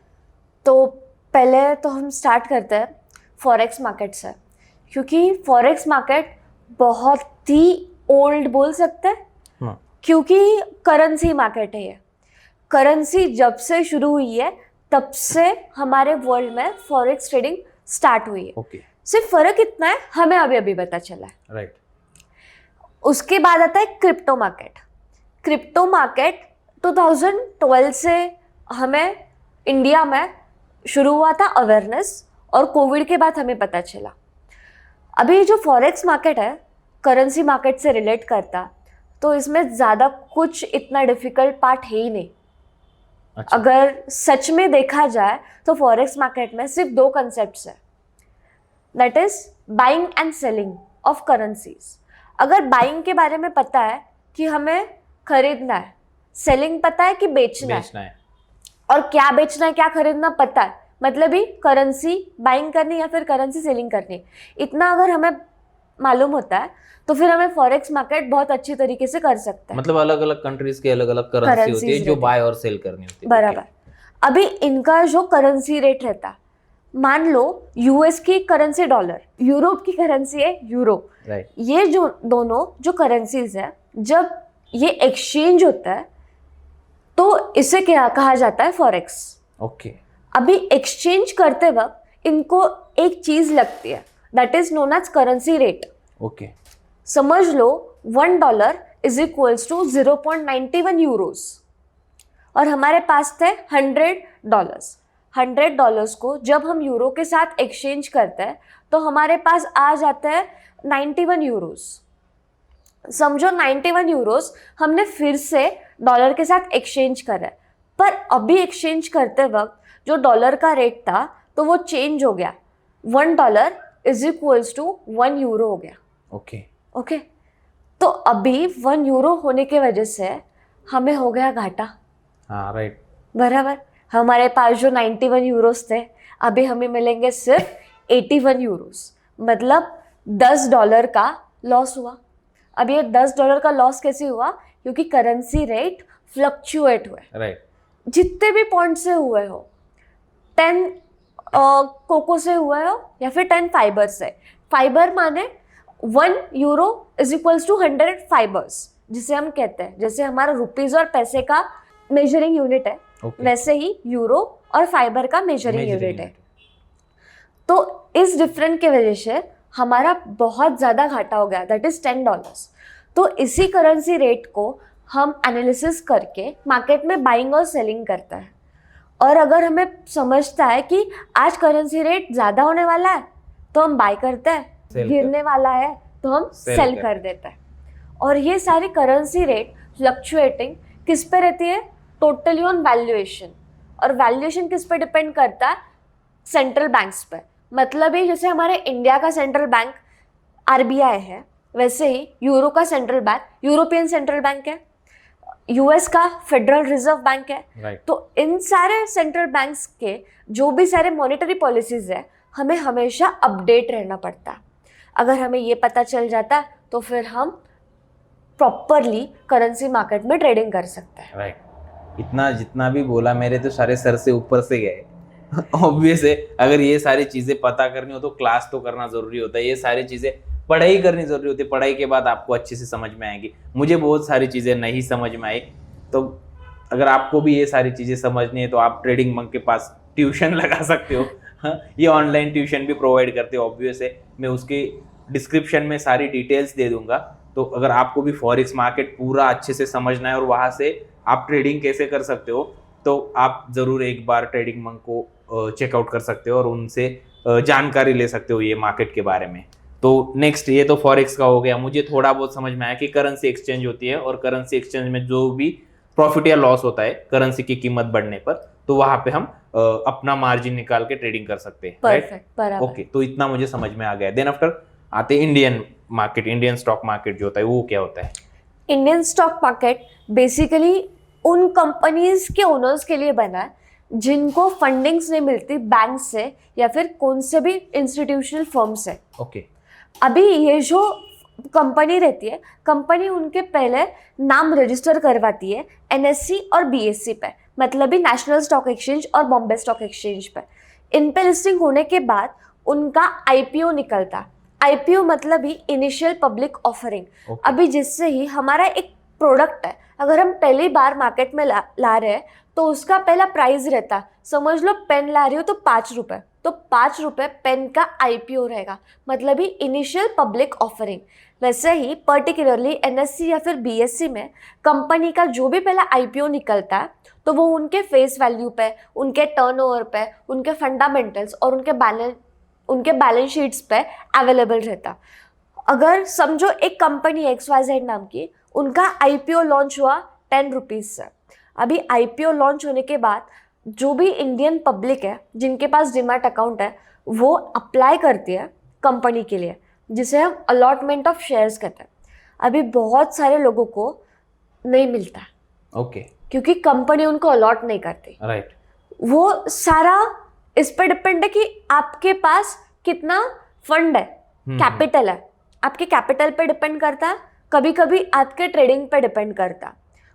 तो पहले तो हम स्टार्ट करते हैं फॉरेक्स मार्केट से, क्योंकि फॉरेक्स मार्केट बहुत ही ओल्ड बोल सकते हैं, क्योंकि करेंसी मार्केट है ये। करेंसी जब से शुरू हुई है तब से हमारे वर्ल्ड में फॉरेक्स ट्रेडिंग स्टार्ट हुई है। ओके। सिर्फ फर्क इतना है, हमें अभी अभी पता चला है। राइट। उसके बाद आता है क्रिप्टो मार्केट। क्रिप्टो मार्केट 2012 से हमें इंडिया में शुरू हुआ था अवेयरनेस, और कोविड के बाद हमें पता चला। अभी जो फॉरेक्स मार्केट है करेंसी मार्केट से रिलेट करता, तो इसमें ज़्यादा कुछ इतना डिफिकल्ट पार्ट है ही नहीं। अच्छा। अगर सच में देखा जाए तो फॉरेक्स मार्केट में सिर्फ दो कंसेप्ट्स है, that is buying and selling of currencies. अगर बाइंग के बारे में पता है कि हमें खरीदना है, सेलिंग पता है कि बेचना है, और क्या बेचना है क्या खरीदना पता है, मतलब ही करेंसी बाइंग करनी या फिर करेंसी सेलिंग करनी, इतना अगर हमें मालूम होता है तो फिर हमें फॉरेक्स मार्केट बहुत अच्छी तरीके से कर सकता है। मतलब अलग अलग कंट्रीज की अलग अलग करेंसी होती है जो बाय और सेल करनी होती है। बराबर। अभी इनका जो करेंसी रेट रहता है, मान लो यूएस की करेंसी डॉलर, यूरोप की करेंसी है यूरो, राइट। ये जो दोनों जो करेंसीज है, जब ये एक्सचेंज होता है तो इसे क्या कहा जाता है, फॉरेक्स। ओके। अभी एक्सचेंज करते वक्त इनको एक चीज लगती है, that is known as currency rate. Okay. समझ लो $1 इज इक्वल्स टू 0.91 यूरोस, और हमारे पास थे $100। $100 को जब हम यूरो के साथ एक्सचेंज करते हैं तो हमारे पास आ जाते हैं 91 यूरोस। समझो 91 यूरोस हमने फिर से डॉलर के साथ एक्सचेंज करा है, पर अभी एक्सचेंज करते वक्त जो डॉलर का रेट था तो वो चेंज हो गया, $1 इज इक्वल्स टू 1 यूरो हो गया। ओके। तो अभी 1 यूरो होने की वजह से हमें हो गया घाटा। हाँ, राइट। बराबर। हमारे पास जो 91 यूरोस थे अभी हमें मिलेंगे सिर्फ 81 यूरोस, मतलब $10 का लॉस हुआ। अब ये $10 का लॉस कैसे हुआ, क्योंकि करेंसी रेट फ्लक्चुएट हुए, राइट। जितने भी पॉइंट से हुए हो, 10 कोको से हुए हो या फिर 10 फाइबर से। फाइबर माने 1 euro is equals to 100 fibres, जिसे हम कहते हैं, जैसे हमारा रुपीज और पैसे का मेजरिंग यूनिट है, वैसे ही यूरो और फाइबर का मेजरिंग यूनिट है। तो इस डिफरेंस की वजह से हमारा बहुत ज़्यादा घाटा हो गया, दैट इज $10। तो इसी करेंसी रेट को हम एनालिसिस करके मार्केट में बाइंग और सेलिंग करता है, और अगर हमें समझता है कि आज करेंसी रेट ज़्यादा होने वाला है तो हम बाय करते हैं, गिरने वाला है तो हम सेल कर देते हैं। और ये सारी करेंसी रेट फ्लक्चुएटिंग किस पे रहती है, टोटली ऑन वैल्यूएशन। और वैल्यूएशन किस पे डिपेंड करता है, सेंट्रल बैंक्स पे। मतलब ही जैसे हमारे इंडिया का सेंट्रल बैंक आरबीआई है, वैसे ही यूरो का central bank European central bank है, यूएस का फेडरल रिजर्व बैंक है। right. तो इन सारे सेंट्रल बैंक्स के जो भी सारे मॉनेटरी पॉलिसीज है, हमें हमेशा अपडेट रहना पड़ता है। अगर हमें ये पता चल जाता है तो फिर हम प्रॉपरली करेंसी मार्केट में ट्रेडिंग कर सकते हैं। राइट। इतना जितना भी बोला मेरे तो सारे सर से ऊपर से गए। ऑब्वियस है, अगर ये सारी चीजें पता करनी हो तो क्लास तो करना जरूरी होता है, ये सारी चीजें पढ़ाई करनी जरूरी होती है। पढ़ाई के बाद आपको अच्छे से समझ में आएगी। मुझे बहुत सारी चीजें नहीं समझ में आई, तो अगर आपको भी ये सारी चीजें समझनी है तो आप ट्रेडिंग मंक के पास ट्यूशन लगा सकते हो। हाँ, ये ऑनलाइन ट्यूशन भी प्रोवाइड करते हो। ऑब्वियस है, मैं उसके डिस्क्रिप्शन में सारी डिटेल्स दे दूंगा। तो अगर आपको भी फॉरेक्स मार्केट पूरा अच्छे से समझना है और वहाँ से आप ट्रेडिंग कैसे कर सकते हो, तो आप ज़रूर एक बार ट्रेडिंग मंक को चेकआउट कर सकते हो और उनसे जानकारी ले सकते हो ये मार्केट के बारे में। तो नेक्स्ट, ये तो फॉरेक्स का हो गया। मुझे थोड़ा बहुत समझ में आया कि करेंसी एक्सचेंज होती है, और करेंसी एक्सचेंज में जो भी प्रॉफिट या लॉस होता है करेंसी की कीमत बढ़ने पर, तो वहाँ पे हम अपना मार्जिन निकाल के ट्रेडिंग कर सकते हैं। परफेक्ट, बराबर। ओके, तो इतना मुझे समझ में आ गया। देन आफ्टर आते Indian market, Indian stock market जो होता है वो क्या होता है? इंडियन स्टॉक मार्केट बेसिकली उन कंपनीज के ओनर्स के लिए बना है जिनको फंडिंग्स नहीं मिलती बैंक से या फिर कौन से भी इंस्टीट्यूशनल फर्म से। ओके। अभी ये जो कंपनी रहती है, कंपनी उनके पहले नाम रजिस्टर करवाती है एनएससी और बीएससी पे, मतलब भी नेशनल स्टॉक एक्सचेंज और बॉम्बे स्टॉक एक्सचेंज पे। इन पे लिस्टिंग होने के बाद उनका आईपीओ निकलता है। आईपीओ मतलब ही इनिशियल पब्लिक ऑफरिंग। अभी जिससे ही हमारा एक प्रोडक्ट है, अगर हम पहली बार मार्केट में ला रहे हैं तो उसका पहला प्राइस रहता, समझ लो पेन ला रही हो तो ₹5, तो ₹5 पेन का आईपीओ रहेगा, मतलब ही इनिशियल पब्लिक ऑफरिंग। वैसे ही पर्टिकुलरली एनएससी या फिर बीएससी में कंपनी का जो भी पहला आईपीओ निकलता है तो वो उनके फेस वैल्यू पे, उनके टर्नओवर पे, उनके फंडामेंटल्स और उनके बैलेंस शीट्स पे अवेलेबल रहता। अगर समझो एक कंपनी XYZ नाम की, उनका आईपीओ लॉन्च हुआ ₹10 से। अभी आईपीओ लॉन्च होने के बाद जो भी इंडियन पब्लिक है जिनके पास डीमैट अकाउंट है वो अप्लाई करती है कंपनी के लिए, जिसे हम अलॉटमेंट ऑफ शेयर्स कहते हैं, अभी बहुत सारे लोगों को नहीं मिलता है। ओके, क्योंकि कंपनी उनको अलॉट नहीं करती। राइट। वो सारा इस पर डिपेंड है कि आपके पास कितना फंड है, कैपिटल है, आपके कैपिटल पे डिपेंड करता है, कभी कभी आपके ट्रेडिंग पे डिपेंड करता है।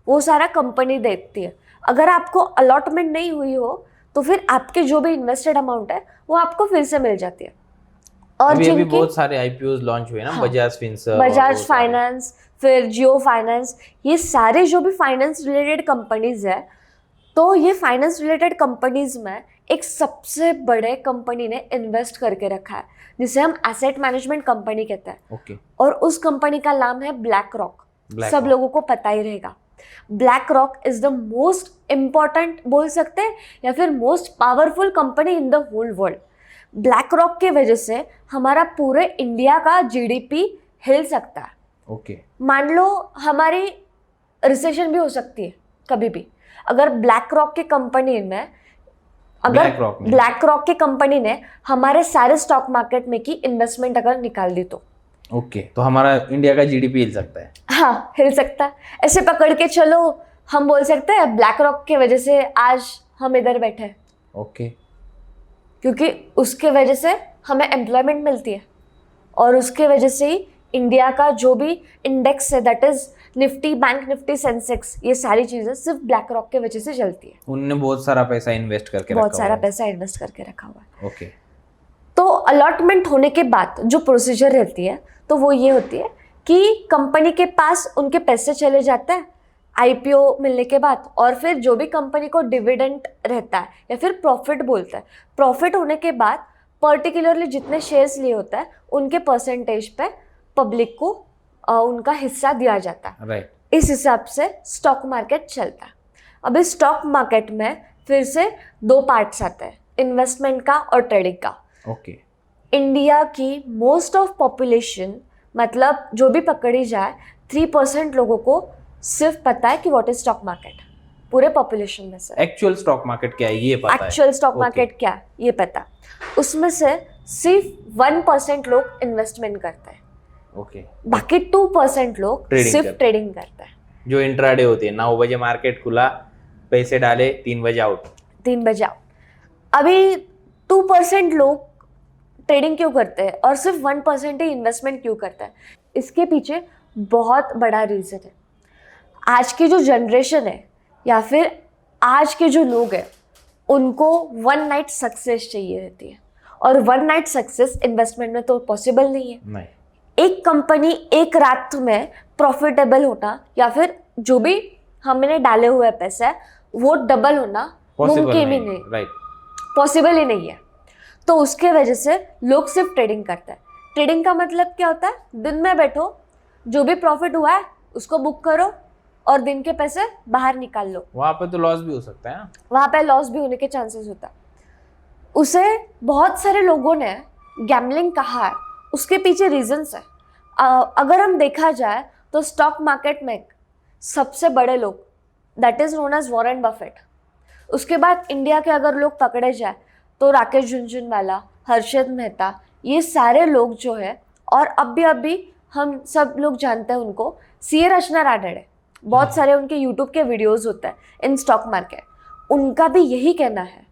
वो सारा कंपनी देखती है। अगर आपको अलॉटमेंट नहीं हुई हो तो फिर आपके जो भी इन्वेस्टेड अमाउंट है वो आपको फिर से मिल जाती है। और अभी बहुत सारे आईपीओ लॉन्च हुए ना, हाँ, बजाज फिनसर्व, बजाज फाइनेंस, फिर जियो फाइनेंस, ये सारे जो भी फाइनेंस रिलेटेड कंपनीज है, तो ये फाइनेंस रिलेटेड कंपनीज में एक सबसे बड़े कंपनी ने इन्वेस्ट करके रखा है, जिसे हम एसेट मैनेजमेंट कंपनी कहते हैं। ओके। और उस कंपनी का नाम है ब्लैक रॉक। सब लोगों को पता ही रहेगा। BlackRock is the most important बोल सकते हैं या फिर most powerful company in the whole world. BlackRock के वजह से हमारा पूरे इंडिया का जीडीपी हिल सकता है। ओके। मान लो हमारी रिसेशन भी हो सकती है कभी भी, अगर ब्लैक रॉक के कंपनी में ब्लैक रॉक के कंपनी ने हमारे सारे स्टॉक मार्केट में की इन्वेस्टमेंट अगर निकाल दी तो ओके, तो हमारा इंडिया का जीडीपी हिल सकता है। हाँ, हिल सकता है। ऐसे पकड़ के चलो, हम बोल सकते हैं ब्लैक रॉक के वजह से आज हम इधर बैठे हैं। ओके। क्योंकि उसके वजह से हमें एम्प्लॉयमेंट मिलती है और उसके वजह से ही इंडिया का जो भी इंडेक्स है, that is Nifty, bank Nifty, Sensex, ये सारी चीजें सिर्फ ब्लैक रॉक के वजह से चलती है। उन्होंने बहुत सारा पैसा इन्वेस्ट करके बहुत सारा पैसा इन्वेस्ट करके रखा हुआ है। ओके। तो अलॉटमेंट होने के बाद जो प्रोसीजर रहती है तो वो ये होती है कि कंपनी के पास उनके पैसे चले जाते हैं आईपीओ मिलने के बाद, और फिर जो भी कंपनी को डिविडेंड रहता है या फिर प्रॉफिट बोलता है, प्रॉफिट होने के बाद पर्टिकुलरली जितने शेयर्स लिए होता है उनके परसेंटेज पे पब्लिक को उनका हिस्सा दिया जाता है। राइट। इस हिसाब से स्टॉक मार्केट चलता है। अब इस स्टॉक मार्केट में फिर से दो पार्ट्स आते हैं, इन्वेस्टमेंट का और ट्रेडिंग का। ओके। इंडिया की मोस्ट ऑफ पॉपुलेशन, मतलब जो भी पकड़ी जाए 3% लोगों को सिर्फ पता है कि व्हाट इज स्टॉक मार्केट, पूरे पॉपुलेशन में से। एक्चुअल स्टॉक मार्केट क्या है ये पता है। एक्चुअल स्टॉक मार्केट क्या है ये पता। उसमें से सिर्फ 1% लोग इन्वेस्टमेंट करते हैं। ओके। बाकी 2% लोग सिर्फ ट्रेडिंग करते हैं। जो इंट्राडे होती है, 9 बजे मार्केट खुला, पैसे डाले, 3 बजे आउट। 3 बजे आउट। अभी 2% लोग ट्रेडिंग क्यों करते हैं और सिर्फ 1% ही इन्वेस्टमेंट क्यों करता है? इसके पीछे बहुत बड़ा रीज़न है। आज की जो जनरेशन है या फिर आज के जो लोग हैं, उनको वन नाइट सक्सेस चाहिए रहती है, और वन नाइट सक्सेस इन्वेस्टमेंट में तो पॉसिबल नहीं है। नहीं। एक कंपनी एक रात में प्रॉफिटेबल होना या फिर जो भी हमने डाले हुए पैसे है वो डबल होना मुमकिन ही नहीं, राइट, पॉसिबल ही नहीं है। तो उसके वजह से लोग सिर्फ ट्रेडिंग करते हैं। ट्रेडिंग का मतलब क्या होता है? दिन में बैठो, जो भी प्रॉफिट हुआ है उसको बुक करो और दिन के पैसे बाहर निकाल लो। वहाँ पे तो लॉस भी हो सकता है ना? वहाँ पे लॉस भी होने के चांसेस होता है। उसे बहुत सारे लोगों ने गैम्बलिंग कहा है, उसके पीछे रीजंस है। अगर हम देखा जाए तो स्टॉक मार्केट में सबसे बड़े लोग, that is known as Warren Buffett. उसके बाद इंडिया के अगर लोग पकड़े जाए तो राकेश झुनझुनवाला, हर्षद मेहता, ये सारे लोग जो है, और अभी हम सब लोग जानते हैं उनको, सी रचना रानडे, बहुत सारे उनके यूट्यूब के वीडियोस होते हैं इन स्टॉक मार्केट। उनका भी यही कहना है,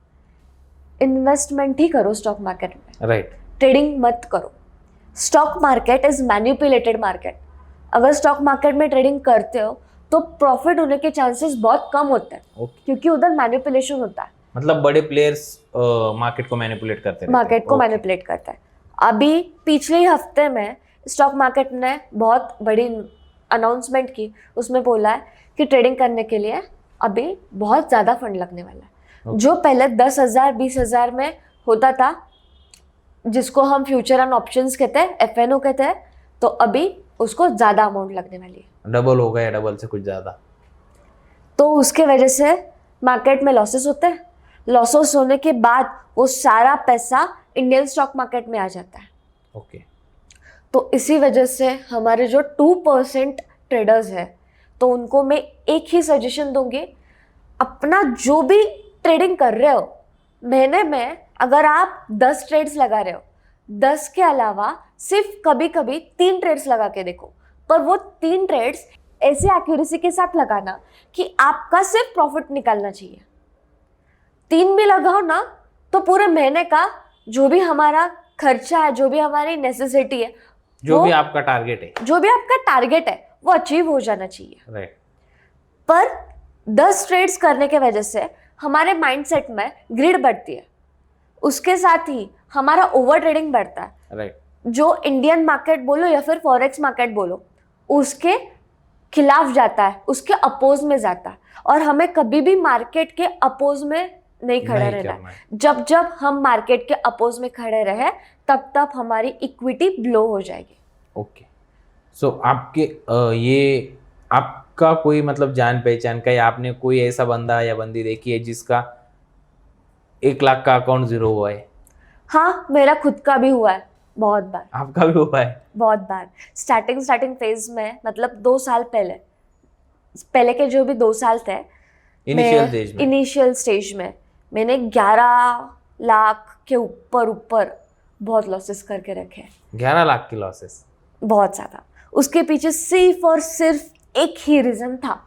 इन्वेस्टमेंट ही करो स्टॉक मार्केट में, राइट, ट्रेडिंग मत करो। Stock market is manipulated market. अगर स्टॉक मार्केट में ट्रेडिंग करते हो तो प्रॉफिट होने के चांसेस बहुत कम होते हैं, क्योंकि उधर मैनिपुलेशन होता है। मतलब बड़े प्लेयर्स मार्केट को मैनिपुलेट करते हैं। मार्केट को मैनिपुलेट करता है। अभी पिछले ही हफ्ते में स्टॉक मार्केट ने बहुत बड़ी अनाउंसमेंट की, उसमें बोला है कि ट्रेडिंग करने के लिए अभी बहुत ज़्यादा फंड लगने वाला है। जो पहले 10,000 20,000 में होता था, जिसको हम फ्यूचर एंड ऑप्शंस कहते हैं, FNO कहते हैं, तो अभी उसको ज़्यादा अमाउंट लगने वाली है। डबल हो गया, डबल से कुछ ज़्यादा। तो उसके वजह से मार्केट में लॉसेस होते हैं। लॉसेस होने के बाद वो सारा पैसा इंडियन स्टॉक मार्केट में आ जाता है। ओके। तो इसी वजह से हमारे जो 2% ट्रेडर्स हैं, तो उनको मैं एक ही सजेशन दूंगी, अपना जो भी ट्रेडिंग कर रहे हो, महीने में अगर आप 10 ट्रेड्स लगा रहे हो, 10 के अलावा सिर्फ कभी कभी 3 ट्रेड्स लगा के देखो, पर वो 3 ट्रेड्स ऐसे एक्यूरेसी के साथ लगाना कि आपका सिर्फ प्रॉफिट निकालना चाहिए। 3 भी लगाओ ना तो पूरे महीने का जो भी हमारा खर्चा है, जो भी हमारी नेसेसिटी है, जो भी आपका टारगेट है, जो भी आपका टारगेट है वो अचीव हो जाना चाहिए। राइट। पर 10 ट्रेड्स करने के वजह से हमारे माइंडसेट में ग्रिड बढ़ती है, उसके साथ ही हमारा ओवर ट्रेडिंग बढ़ता है, राइट। जो इंडियन मार्केट बोलो या फिर फॉरेक्स मार्केट बोलो उसके खिलाफ जाता है, उसके अपोज में जाता है। और हमें कभी भी मार्केट के अपोज में नहीं खड़ा रहना है। जब जब हम मार्केट के अपोज में खड़े रहे तब तब हमारी इक्विटी ब्लो हो जाएगी। ओके, सो आपके ये आपका कोई मतलब जान पहचान का, या आपने कोई ऐसा बंदा या बंदी देखी है जिसका 1 लाख का अकाउंट जीरो हुआ है? हाँ, मेरा खुद का भी हुआ है बहुत बार। आपका भी हुआ है? बहुत बार। स्टार्टिंग फेज में, मतलब 2 साल पहले के जो भी 2 साल थे, इनिशियल स्टेज में मैंने 11 लाख के ऊपर बहुत लॉसेस करके रखे। 11 लाख की लॉसेस? बहुत ज़्यादा। उसके पीछे सिर्फ और सिर्फ एक ही रीज़न था,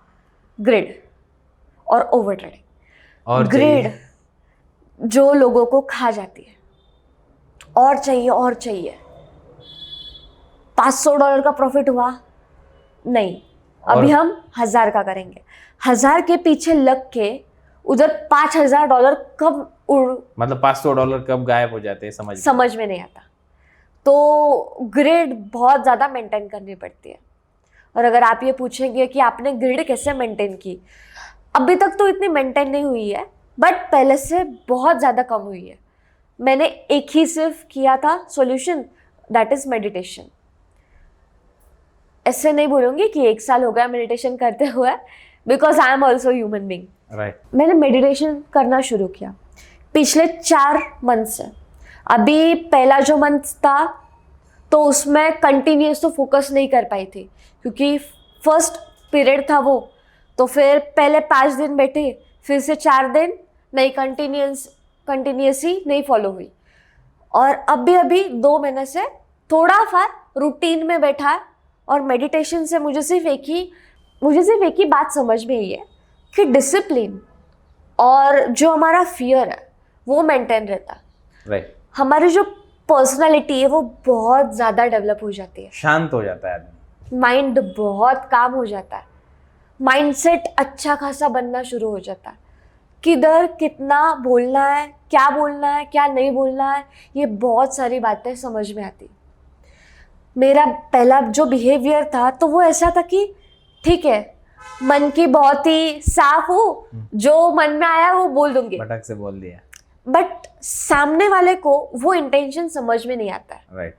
ग्रिड और ओवर ट्रेडिंग। और ग्रिड जो लोगों को खा जाती है, और चाहिए। $500 का प्रॉफिट हुआ नहीं, अभी हम 1000 का करेंगे। 1000 के पीछे लग के उधर $5000 कब मतलब $500 कब गायब हो जाते हैं समझ में नहीं आता। तो ग्रिड बहुत ज़्यादा मेंटेन करनी पड़ती है। और अगर आप ये पूछेंगे कि आपने ग्रिड कैसे मेंटेन की, अभी तक तो इतनी मेंटेन नहीं हुई है, बट पहले से बहुत ज़्यादा कम हुई है। मैंने एक ही सिर्फ किया था सॉल्यूशन, दैट इज़ मेडिटेशन। ऐसे नहीं बोलूँगी कि 1 साल हो गया मेडिटेशन करते हुए, because I am also human being. Right. मैंने मेडिटेशन करना शुरू किया पिछले 4 मंथ से। अभी पहला जो मंथ था तो उसमें कंटिन्यूस तो फोकस नहीं कर पाई थी, क्योंकि फर्स्ट पीरियड था वो। तो फिर पहले 5 दिन बैठे, फिर से 4 दिन नहीं, कंटिन्यूसली नहीं फॉलो हुई। और अभी 2 महीने से थोड़ा सा रूटीन में बैठा है। और मेडिटेशन से मुझे सिर्फ एक ही बात समझ में आई है कि डिसिप्लिन और जो हमारा फियर है वो मेंटेन रहता है। राइट। हमारी जो पर्सनालिटी है वो बहुत ज़्यादा डेवलप हो जाती है, शांत हो जाता है आदमी, माइंड बहुत काम हो जाता है, माइंडसेट अच्छा खासा बनना शुरू हो जाता है। किधर कितना बोलना है, क्या नहीं बोलना है, ये बहुत सारी बातें समझ में आती। मेरा पहला जो बिहेवियर था तो वो ऐसा था कि ठीक है, मन की बहुत ही साफ हूँ, जो मन में आया वो बोल दूंगी, फटक से बोल दिया। बट सामने वाले को वो इंटेंशन समझ में नहीं आता है। राइट।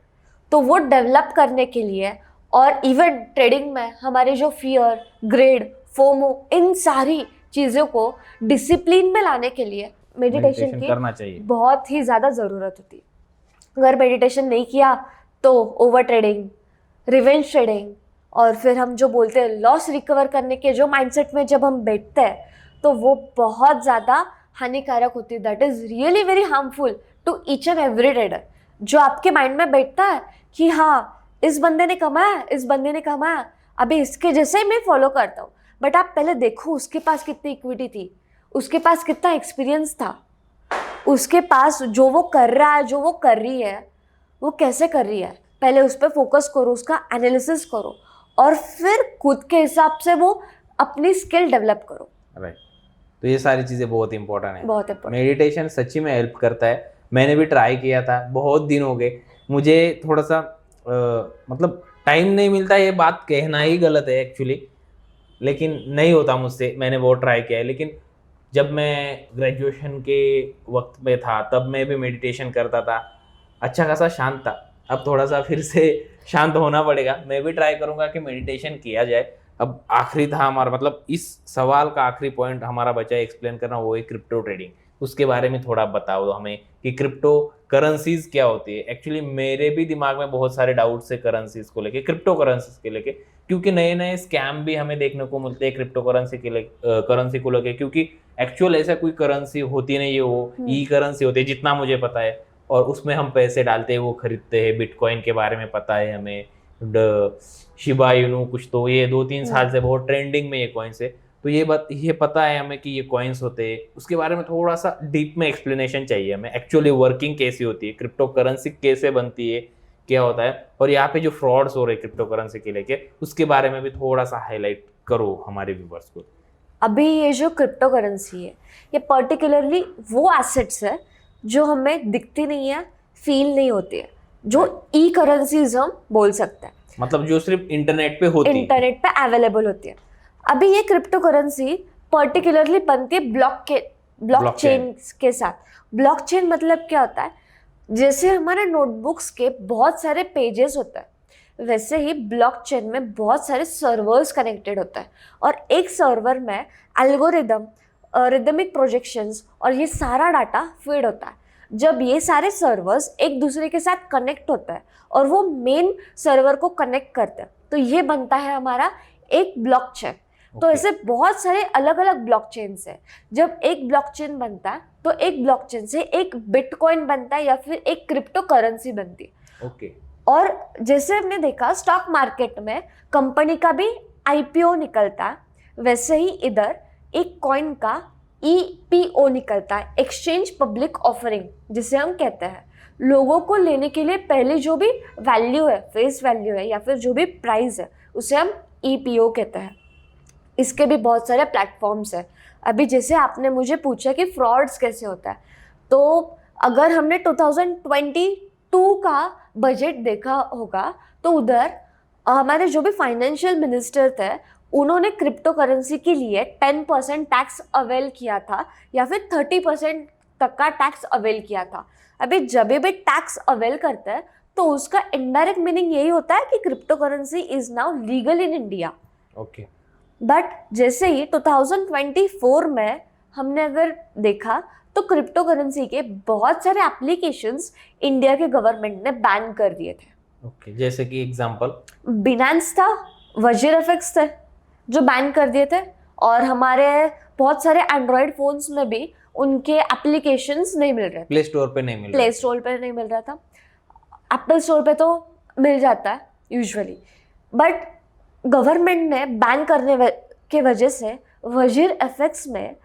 तो वो डेवलप करने के लिए, और इवन ट्रेडिंग में हमारे जो फियर, ग्रिड, फोमो, इन सारी चीज़ों को डिसिप्लिन में लाने के लिए मेडिटेशन की करना चाहिए, बहुत ही ज़्यादा ज़रूरत होती है। अगर मेडिटेशन नहीं किया तो ओवर ट्रेडिंग, रिवेंज ट्रेडिंग, और फिर हम जो बोलते हैं लॉस रिकवर करने के जो माइंडसेट में जब हम बैठते हैं तो वो बहुत ज़्यादा हानिकारक होती है। That is really very harmful to each and every trader. जो आपके माइंड में बैठता है कि हाँ, इस बंदे ने कमाया, अभी इसके जैसे ही मैं फॉलो करता हूँ। बट आप पहले देखो उसके पास कितनी इक्विटी थी, उसके पास कितना एक्सपीरियंस था, उसके पास जो वो कर रहा है, जो वो कर रही है, वो कैसे कर रही है। पहले उस पर फोकस करो, उसका एनालिसिस करो, और फिर खुद के हिसाब से वो अपनी स्किल डेवलप करो। राइट। तो ये सारी चीज़ें बहुत इंपॉर्टेंट है। बहुत इंपॉर्टेंट। मेडिटेशन सच्ची में हेल्प करता है। मैंने भी ट्राई किया था, बहुत दिन हो गए। मुझे थोड़ा सा मतलब टाइम नहीं मिलता, ये बात कहना ही गलत है एक्चुअली, लेकिन नहीं होता मुझसे। मैंने बहुत ट्राई किया है, लेकिन जब मैं ग्रेजुएशन के वक्त में था तब मैं भी मेडिटेशन करता था, अच्छा खासा शांत था। अब थोड़ा सा फिर से शांत होना पड़ेगा। मैं भी ट्राई करूँगा कि मेडिटेशन किया जाए। अब आखिरी था हमारा, मतलब इस सवाल का आखिरी पॉइंट हमारा बचा है एक्सप्लेन करना, वो है क्रिप्टो ट्रेडिंग। उसके बारे में थोड़ा बताओ दो हमें कि क्रिप्टो करेंसीज क्या होती है। एक्चुअली मेरे भी दिमाग में बहुत सारे डाउट्स है करेंसीज को लेके, क्रिप्टो करेंसीज के लेके, क्योंकि नए नए स्कैम भी हमें देखने को मिलते हैं क्रिप्टो करेंसी को लेके, क्योंकि एक्चुअल ऐसा कोई करेंसी होती नहीं है, वो ई करेंसी होती है जितना मुझे पता है। और उसमें हम पैसे डालते हैं, वो खरीदते हैं। बिटकॉइन के बारे में पता है हमें, शिबा इनू कुछ, तो ये 2-3 साल से बहुत ट्रेंडिंग में ये कॉइन्स है। तो ये पता है हमें कि ये कॉइन्स होते हैं। उसके बारे में थोड़ा सा डीप में एक्सप्लेनेशन चाहिए हमें, एक्चुअली वर्किंग कैसी होती है, क्रिप्टो करेंसी कैसे बनती है, क्या होता है, और यहाँ पे जो फ्रॉड्स हो रहे हैं क्रिप्टो करेंसी के लेके, उसके बारे में भी थोड़ा सा हाईलाइट करो हमारे व्यूवर्स को। अभी ये जो क्रिप्टो करेंसी है, ये पर्टिकुलरली वो एसेट्स है जो हमें दिखती नहीं है, फील नहीं होती है, जो ई करेंसीज हम बोल सकते हैं, मतलब जो सिर्फ इंटरनेट पे होती है, इंटरनेट पे अवेलेबल होती है। अभी ये क्रिप्टो करेंसी पर्टिकुलरली बनती है ब्लॉकचेन के साथ। ब्लॉकचेन मतलब क्या होता है, जैसे हमारे नोटबुक्स के बहुत सारे पेजेस होते हैं, वैसे ही ब्लॉकचेन में बहुत सारे सर्वर्स कनेक्टेड होते हैं, और एक सर्वर में एल्गोरिदम, रिदमिक प्रोजेक्शंस और ये सारा डाटा फीड होता है। जब ये सारे सर्वर्स एक दूसरे के साथ कनेक्ट होता है और वो मेन सर्वर को कनेक्ट करते हैं, तो ये बनता है हमारा एक ब्लॉकचेन। तो ऐसे बहुत सारे अलग अलग ब्लॉकचेन्स है। जब एक ब्लॉकचेन बनता है तो एक ब्लॉकचेन से एक बिटकॉइन बनता है या फिर एक क्रिप्टो करेंसी बनती है। ओके। और जैसे हमने देखा स्टॉक मार्केट में कंपनी का भी आईपीओ निकलता है, वैसे ही इधर एक कॉइन का ईपीओ निकलता है, एक्सचेंज पब्लिक ऑफरिंग, जिसे हम कहते हैं। लोगों को लेने के लिए पहले जो भी वैल्यू है, फेस वैल्यू है या फिर जो भी प्राइस है, उसे हम ईपीओ कहते हैं। इसके भी बहुत सारे प्लेटफॉर्म्स हैं। अभी जैसे आपने मुझे पूछा कि फ्रॉड्स कैसे होता है, तो अगर हमने 2022 का बजट देखा होगा तो उधर हमारे जो भी फाइनेंशियल मिनिस्टर थे, उन्होंने क्रिप्टो करेंसी के लिए 10% टैक्स अवेल किया था या फिर 30% तक का टैक्स अवेल किया था। अभी जब भी टैक्स अवेल करते हैं तो उसका इनडायरेक्ट मीनिंग यही होता है कि crypto currency is now legal in India. Okay. But जैसे ही 2024 में हमने अगर देखा तो क्रिप्टो करेंसी के बहुत सारे एप्लीकेशंस इंडिया के गवर्नमेंट ने बैन कर दिए थे। ओके, जैसे कि एग्जांपल बिनांस था, वजीर एफएक्स थे जो बैन कर दिए थे, और हमारे बहुत सारे एंड्रॉयड फोन्स में भी उनके एप्लीकेशंस नहीं मिल रहे थे। प्ले स्टोर पे नहीं मिल रहा, प्ले स्टोर पे नहीं मिल रहा था, एप्पल स्टोर पे तो मिल जाता है यूजुअली। बट गवर्नमेंट ने बैन करने के वजह से वजीर एफएक्स में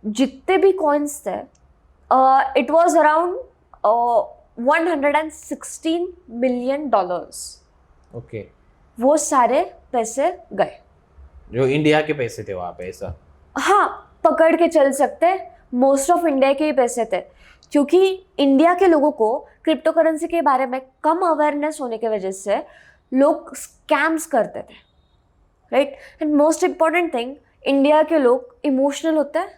जितने भी कॉइन्स थे, it was around $116 million. Okay. वो सारे पैसे गए, जो इंडिया के पैसे थे वहाँ पे, ऐसा? हाँ, पकड़ के चल सकते, मोस्ट ऑफ इंडिया के ही पैसे थे, क्योंकि इंडिया के लोगों को क्रिप्टो करेंसी के बारे में कम अवेयरनेस होने की वजह से लोग स्कैम्स करते थे, right. And most important thing, India के लोग इमोशनल होते हैं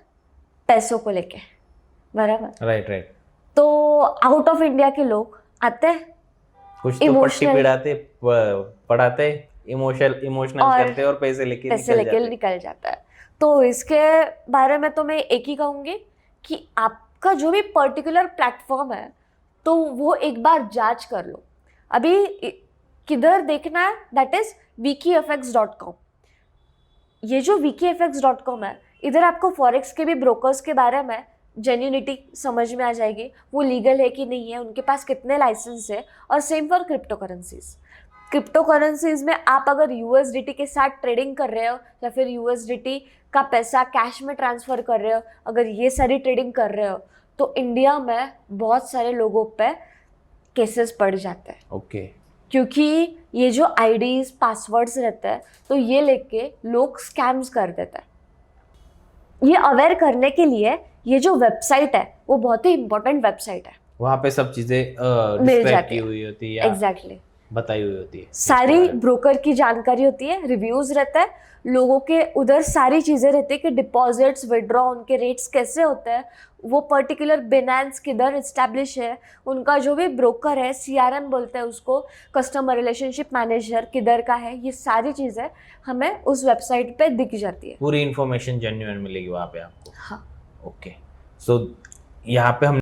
पैसों को लेके, बराबर? राइट। तो आउट ऑफ इंडिया के लोग आते हैं, कुछ तो पट्टी पिड़ाते, पढ़ाते, इमोशनल करते और पैसे लेके निकल जाता है। तो इसके बारे में तो मैं एक ही कहूँगी कि आपका जो भी पर्टिकुलर प्लेटफॉर्म है तो वो एक बार जांच कर लो। अभी किधर देखना है, दैट इज wikifx.com। ये जो wikifx.com है, इधर आपको फॉरेक्स के भी ब्रोकर्स के बारे में जेन्युइनिटी समझ में आ जाएगी, वो लीगल है कि नहीं है, उनके पास कितने लाइसेंस है। और same for crypto currencies. Crypto currencies में आप अगर यूएसडीटी के साथ ट्रेडिंग कर रहे हो या फिर यूएसडीटी का पैसा कैश में ट्रांसफ़र कर रहे हो, अगर ये सारी ट्रेडिंग कर रहे हो तो इंडिया में बहुत सारे लोगों पे केसेस पड़ जाते हैं। ओके। क्योंकि ये जो आईडीज पासवर्ड्स रहते हैं तो ये लेके लोग स्कैम्स कर देते हैं। ये अवेयर करने के लिए ये जो वेबसाइट है वो बहुत ही इंपॉर्टेंट वेबसाइट है। वहाँ पे सब चीजें डिस्क्राइब की हुई होती है, एग्जैक्टली बताई हुई होती है, सारी ब्रोकर की जानकारी होती है, रिव्यूज रहता है, लोगों के उधर सारी चीज़ें रहती है कि डिपॉजिट्स, विड्रॉ, उनके रेट्स कैसे होते हैं, वो पर्टिकुलर बिनांस किधर इस्टेब्लिश है, उनका जो भी ब्रोकर है, सीआरएम बोलते हैं उसको, कस्टमर रिलेशनशिप मैनेजर किधर का है, ये सारी चीज़ें हमें उस वेबसाइट पे दिख जाती है। पूरी इन्फॉर्मेशन जेन्युइन मिलेगी वहाँ पे आपको। हाँ। ओके, सो यहाँ पे हम